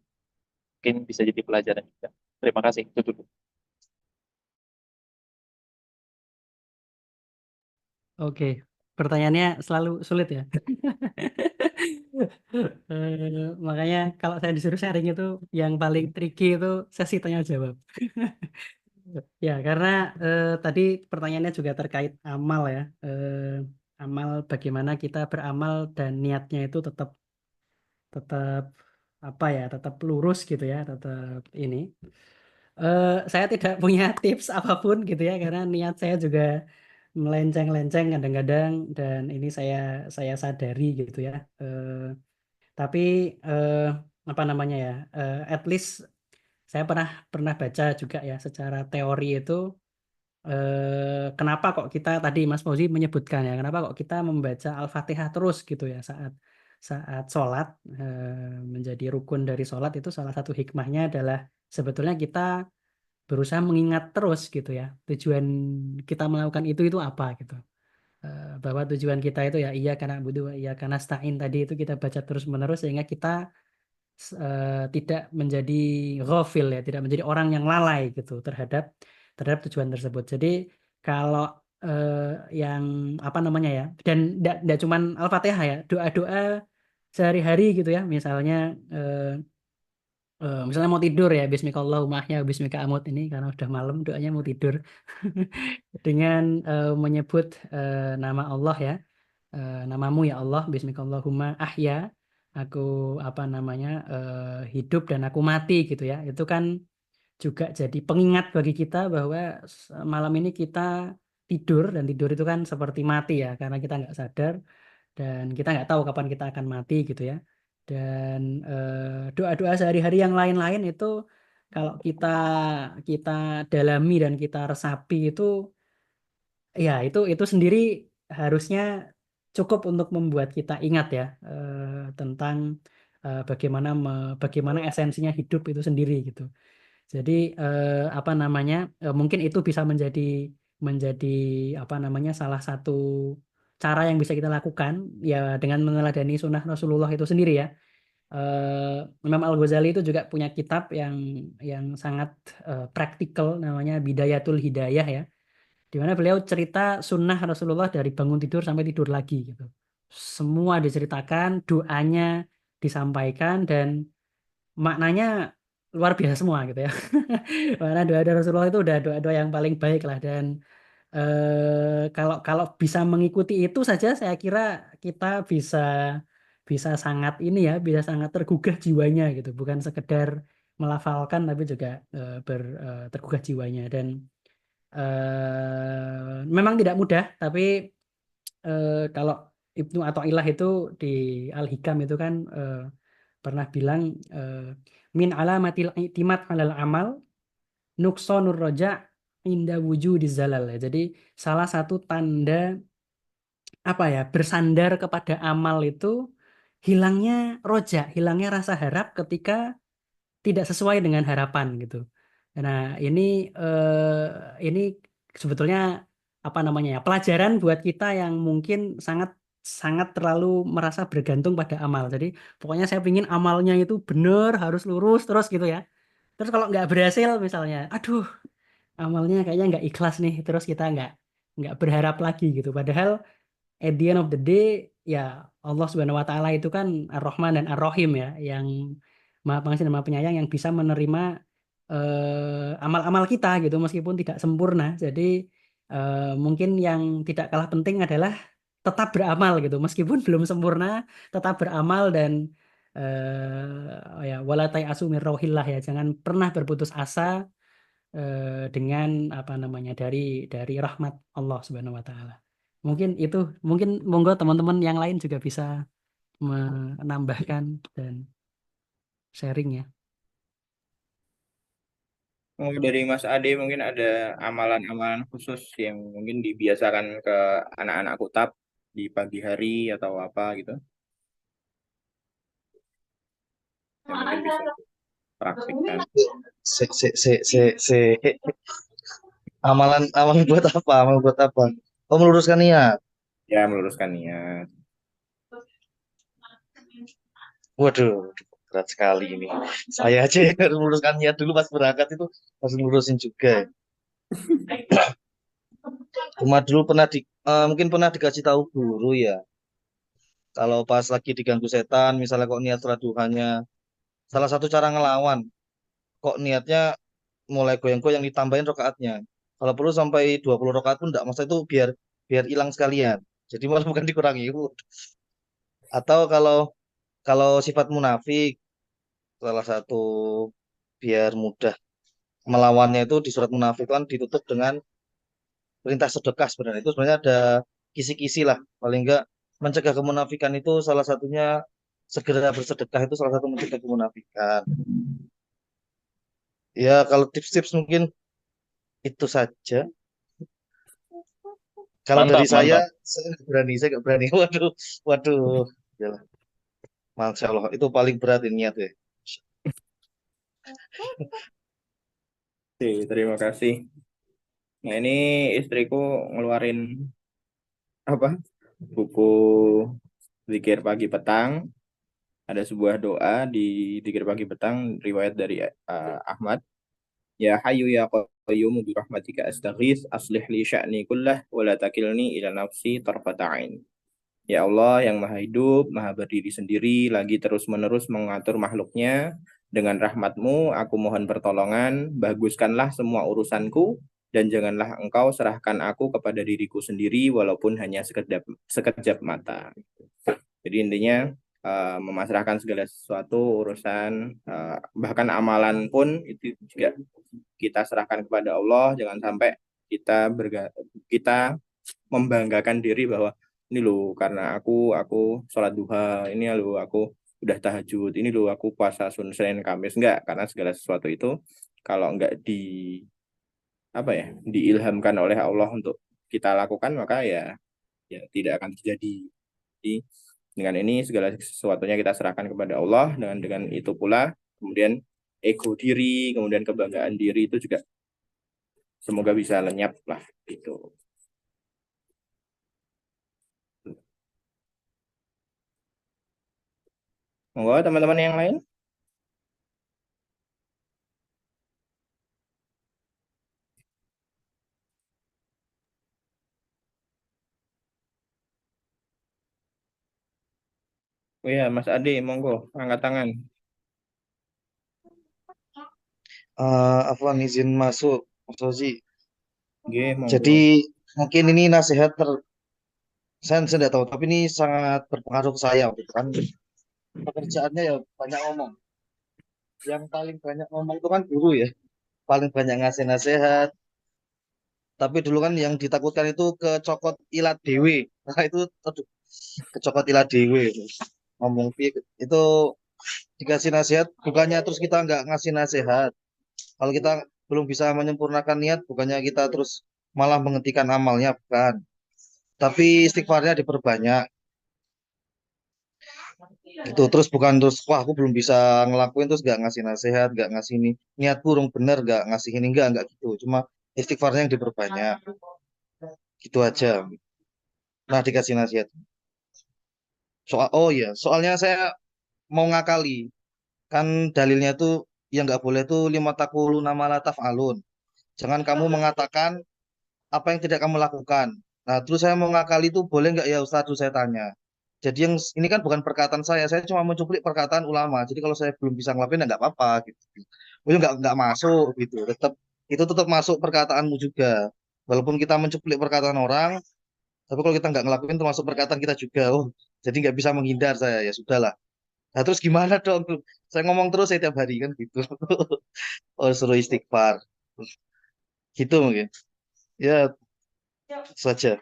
Speaker 2: Mungkin bisa jadi pelajaran juga. Terima kasih. Itu dulu.
Speaker 3: Oke, pertanyaannya selalu sulit ya. Makanya kalau saya disuruh sharing itu yang paling tricky itu sesi tanya jawab. Ya, karena tadi pertanyaannya juga terkait amal ya. Amal, bagaimana kita beramal dan niatnya itu tetap tetap apa ya, tetap lurus gitu ya, tetap ini. Saya tidak punya tips apapun gitu ya, karena niat saya juga melenceng-lenceng kadang-kadang, dan ini saya sadari gitu ya. Tapi apa namanya ya? At least saya pernah baca juga ya, secara teori itu kenapa kok kita, tadi Mas Fauzi menyebutkan ya, kenapa kok kita membaca Al-Fatihah terus gitu ya saat saat sholat, menjadi rukun dari sholat. Itu salah satu hikmahnya adalah sebetulnya kita berusaha mengingat terus gitu ya, tujuan kita melakukan itu apa gitu. bahwa tujuan kita itu ya iya karena butuh iya karena stain tadi itu kita baca terus menerus sehingga kita tidak menjadi ghafil ya, tidak menjadi orang yang lalai gitu terhadap tujuan tersebut. Jadi kalau yang apa namanya ya, dan tidak cuman Al-Fatihah ya, doa-doa sehari-hari gitu ya, misalnya mau tidur ya, Bismikallahumma ahya wa bismika amut, ini karena udah malam doanya mau tidur dengan menyebut nama Allah ya, namamu ya Allah, Bismikallahumma ahya, aku apa namanya hidup dan aku mati gitu ya, itu kan juga jadi pengingat bagi kita bahwa malam ini kita tidur, dan tidur itu kan seperti mati ya, karena kita nggak sadar dan kita nggak tahu kapan kita akan mati gitu ya. Dan doa-doa sehari-hari yang lain-lain itu kalau kita kita dalami dan kita resapi itu ya itu sendiri harusnya cukup untuk membuat kita ingat ya tentang bagaimana esensinya hidup itu sendiri gitu. Jadi apa namanya mungkin itu bisa menjadi apa namanya salah satu cara yang bisa kita lakukan ya dengan meneladani sunnah Rasulullah itu sendiri ya. Imam Al-Ghazali itu juga punya kitab yang sangat praktikal namanya Bidayatul Hidayah ya, di mana beliau cerita sunnah Rasulullah dari bangun tidur sampai tidur lagi gitu. Semua diceritakan, doanya disampaikan, dan maknanya luar biasa semua gitu ya. Karena doa-doa Rasulullah itu udah doa-doa yang paling baik lah, dan kalau kalau bisa mengikuti itu saja saya kira kita bisa bisa sangat ini ya, bisa sangat tergugah jiwanya gitu, bukan sekedar melafalkan tapi juga tergugah jiwanya. Dan memang tidak mudah, tapi kalau Ibnu Athaillah itu di Al-Hikam itu kan pernah bilang min alamatil i'timad 'alal amal nuqsanur roja inda wujudiz zalal ya. Jadi salah satu tanda apa ya, bersandar kepada amal itu hilangnya roja, hilangnya rasa harap ketika tidak sesuai dengan harapan gitu. Nah, ini sebetulnya apa namanya ya, pelajaran buat kita yang mungkin sangat sangat terlalu merasa bergantung pada amal. Jadi pokoknya saya ingin amalnya itu benar, harus lurus terus gitu ya. Terus kalau nggak berhasil misalnya, aduh amalnya kayaknya nggak ikhlas nih, terus kita nggak berharap lagi gitu. Padahal at the end of the day ya Allah Subhanahu wa taala itu kan Ar-Rahman dan Ar-Rahim ya, yang Maha Pengasih dan Maha Penyayang, yang bisa menerima amal-amal kita gitu meskipun tidak sempurna. Jadi mungkin yang tidak kalah penting adalah tetap beramal gitu meskipun belum sempurna, tetap beramal. Dan ya wala ta'asu min rauhillah ya, jangan pernah berputus asa dengan apa namanya dari rahmat Allah Subhanahu wa taala. Mungkin itu, mungkin monggo teman-teman yang lain juga bisa menambahkan dan sharing ya.
Speaker 1: Oh, dari Mas Ade mungkin ada amalan-amalan khusus yang mungkin dibiasakan ke anak-anak kutab di pagi hari atau apa gitu, yang mungkin bisa praktikkan.
Speaker 5: Se amalan buat apa? Amalan buat apa? Oh, meluruskan niat.
Speaker 1: Ya, meluruskan niat.
Speaker 5: Waduh, berat sekali ini. Saya aja yang harus meluruskan niat dulu pas berangkat itu harus melurusin juga. Cuma dulu mungkin pernah dikasih tahu guru ya. Kalau pas lagi diganggu setan, misalnya kok niat sholat duhanya, salah satu cara ngelawan, kok niatnya mulai goyang-goyang ditambahin rokaatnya. Kalau perlu sampai 20 rokaat pun enggak, masa itu biar biar hilang sekalian. Jadi malah bukan dikurangi. Atau kalau kalau sifat munafik, salah satu biar mudah melawannya itu di surat munafik kan ditutup dengan perintah sedekah sebenarnya. Itu sebenarnya ada kisi-kisi lah. Paling enggak mencegah kemunafikan itu salah satunya segera bersedekah itu salah satu mencegah kemunafikan. Ya kalau tips-tips mungkin itu saja. Kalau dari
Speaker 2: Mantap,
Speaker 5: saya,
Speaker 2: mantap.
Speaker 5: saya nggak berani. Waduh, waduh. Yalah, Masya Allah, itu paling berat ini niat ya.
Speaker 1: Oke, terima kasih. Nah, ini istriku ngeluarin apa buku Zikir Pagi Petang. Ada sebuah doa di Zikir Pagi Petang riwayat dari Ahmad. Ya Hayyu ya Qayyum bi rahmatika astaghits aslih li sya'ni kullah wa la takilni ila nafsi tarfata ain. Ya Allah yang maha hidup, maha berdiri sendiri, lagi terus-menerus mengatur makhluknya. Dengan rahmatmu, aku mohon pertolongan, baguskanlah semua urusanku, dan janganlah engkau serahkan aku kepada diriku sendiri, walaupun hanya sekejap mata. Jadi intinya memasrahkan segala sesuatu, urusan, bahkan amalan pun itu juga kita serahkan kepada Allah. Jangan sampai kita membanggakan diri bahwa ini loh karena aku sholat duha, ini loh aku udah tahajud, ini loh aku puasa Senin Kamis. Enggak, karena segala sesuatu itu kalau enggak diilhamkan oleh Allah untuk kita lakukan, maka ya tidak akan terjadi. Jadi dengan ini segala sesuatunya kita serahkan kepada Allah, dengan itu pula kemudian ego diri, kemudian kebanggaan diri itu juga semoga bisa lenyap lah gitu. Monggo teman-teman yang lain. Oh ya, Mas Ade, monggo angkat tangan.
Speaker 5: Afwan izin masuk, Mas Ozi.
Speaker 1: Oke, monggo.
Speaker 5: Jadi mungkin ini nasihat saya tidak tahu, tapi ini sangat berpengaruh ke saya gitu kan. Pekerjaannya ya banyak ngomong. Yang paling banyak ngomong itu kan guru ya. Paling banyak ngasih nasihat. Tapi dulu kan yang ditakutkan itu kecokot ilat dewe. Nah itu aduh, kecokot ilat dewe. Ngomong itu dikasih nasihat, bukannya terus kita nggak ngasih nasihat. Kalau kita belum bisa menyempurnakan niat, bukannya kita terus malah menghentikan amalnya, bukan. Tapi istighfarnya diperbanyak. Gitu terus bukan terus wah aku belum bisa ngelakuin terus gak ngasih nasihat gak ngasih ini niat burung bener gak ngasih ini enggak gitu cuma istighfarnya yang diperbanyak gitu aja. Nah dikasih nasihat oh iya soalnya saya mau ngakali kan dalilnya tuh yang nggak boleh tuh lima takulu nama lataf alun, jangan kamu mengatakan apa yang tidak kamu lakukan. Nah terus saya mau ngakali tuh boleh nggak ya Ustadz, saya tanya. Jadi yang ini kan bukan perkataan saya cuma mencuplik perkataan ulama. Jadi kalau saya belum bisa ngelakuin ya nggak apa-apa gitu. Itu nggak masuk gitu. Tetap masuk perkataanmu juga. Walaupun kita mencuplik perkataan orang, tapi kalau kita nggak ngelakuin termasuk perkataan kita juga. Oh, jadi nggak bisa menghindar saya ya sudahlah. Nah terus gimana dong? Saya ngomong terus saya tiap hari kan gitu. Oh suruh istighfar. Gitu mungkin. Ya saja.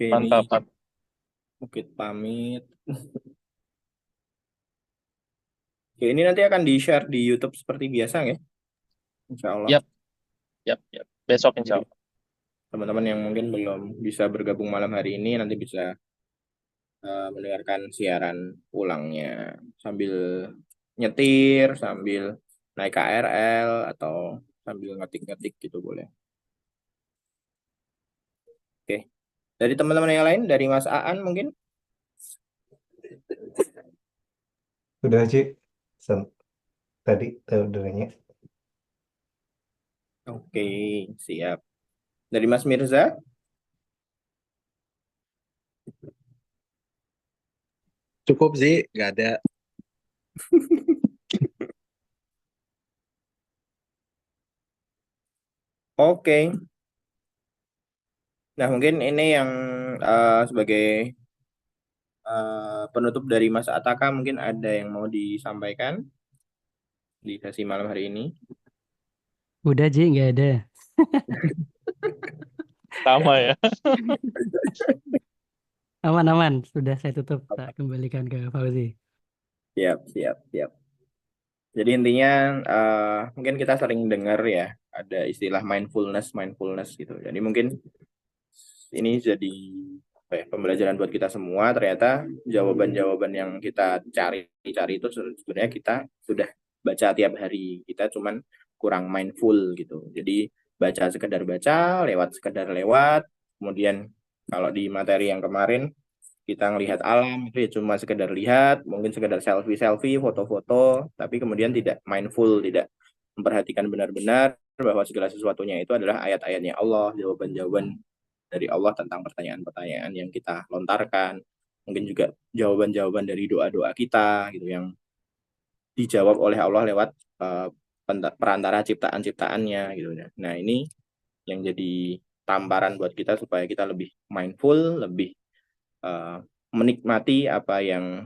Speaker 1: Oke, ini
Speaker 2: Mantap, mantap.
Speaker 1: Bukit pamit. Oke, ini nanti akan di-share di YouTube seperti biasa ya, insya Allah.
Speaker 2: Yap, yap, yap. Besok insya
Speaker 1: Jadi
Speaker 2: Allah.
Speaker 1: teman-teman yang mungkin belum bisa bergabung malam hari ini nanti bisa mendengarkan siaran ulangnya sambil nyetir, sambil naik KRL atau sambil ngetik-ngetik gitu boleh. Oke, dari teman-teman yang lain, dari Mas Aan mungkin.
Speaker 6: Udah Ci, tadi tahu dengannya.
Speaker 1: Oke, siap. Dari Mas Mirza.
Speaker 7: Cukup sih, nggak ada.
Speaker 1: Oke. Nah, mungkin ini yang sebagai penutup dari Mas Ataka, mungkin ada yang mau disampaikan di sesi malam hari ini.
Speaker 3: Udah Ji, nggak ada.
Speaker 2: Sama ya.
Speaker 3: Aman-aman, sudah saya tutup. Tak kembalikan ke Fauzi.
Speaker 1: Siap, siap, siap. Jadi intinya mungkin kita sering dengar ya, ada istilah mindfulness gitu. Jadi mungkin ini jadi pembelajaran buat kita semua. Ternyata jawaban-jawaban yang kita cari itu sebenarnya kita sudah baca tiap hari, kita cuman kurang mindful gitu. Jadi baca sekedar baca, lewat sekedar lewat. Kemudian kalau di materi yang kemarin kita ngelihat alam itu ya cuma sekedar lihat, mungkin sekedar selfie, foto-foto, tapi kemudian tidak mindful, tidak memperhatikan benar-benar bahwa segala sesuatunya itu adalah ayat-ayatnya Allah, jawaban-jawaban dari Allah tentang pertanyaan-pertanyaan yang kita lontarkan, mungkin juga jawaban-jawaban dari doa-doa kita gitu yang dijawab oleh Allah lewat perantara ciptaan-ciptaannya gitu. Nah, ini yang jadi tamparan buat kita supaya kita lebih mindful, lebih menikmati apa yang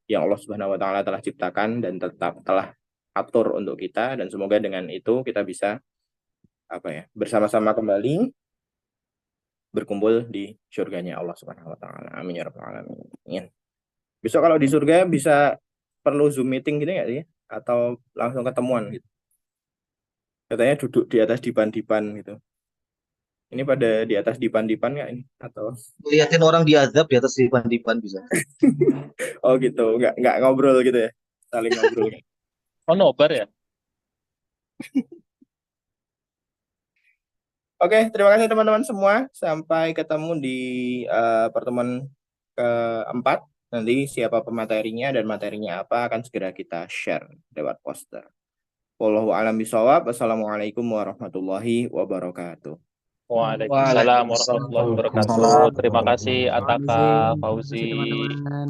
Speaker 1: Allah Subhanahu wa taala telah ciptakan dan telah atur untuk kita, dan semoga dengan itu kita bisa bersama-sama kembali berkumpul di surganya Allah Subhanahu wa taala. Amin ya rabbal alamin. Besok kalau di surga bisa perlu Zoom meeting gitu nggak sih? Atau langsung ketemuan gitu? Katanya duduk di atas dipan-dipan gitu. Ini pada di atas dipan-dipan nggak ini? Atau
Speaker 5: Liatin orang diazab di atas dipan-dipan bisa.
Speaker 1: oh gitu, nggak ngobrol gitu ya? Saling ngobrol.
Speaker 2: Oh, nobar ya?
Speaker 1: Oke, terima kasih teman-teman semua. Sampai ketemu di pertemuan keempat. Nanti siapa pematerinya dan materinya apa akan segera kita share lewat poster. Wallahu a'lam bishawab. Wassalamualaikum warahmatullahi wabarakatuh.
Speaker 2: Waalaikumsalam warahmatullahi wabarakatuh. Terima kasih Ataka,
Speaker 3: Terima kasih
Speaker 2: Fauzi.
Speaker 3: teman-teman.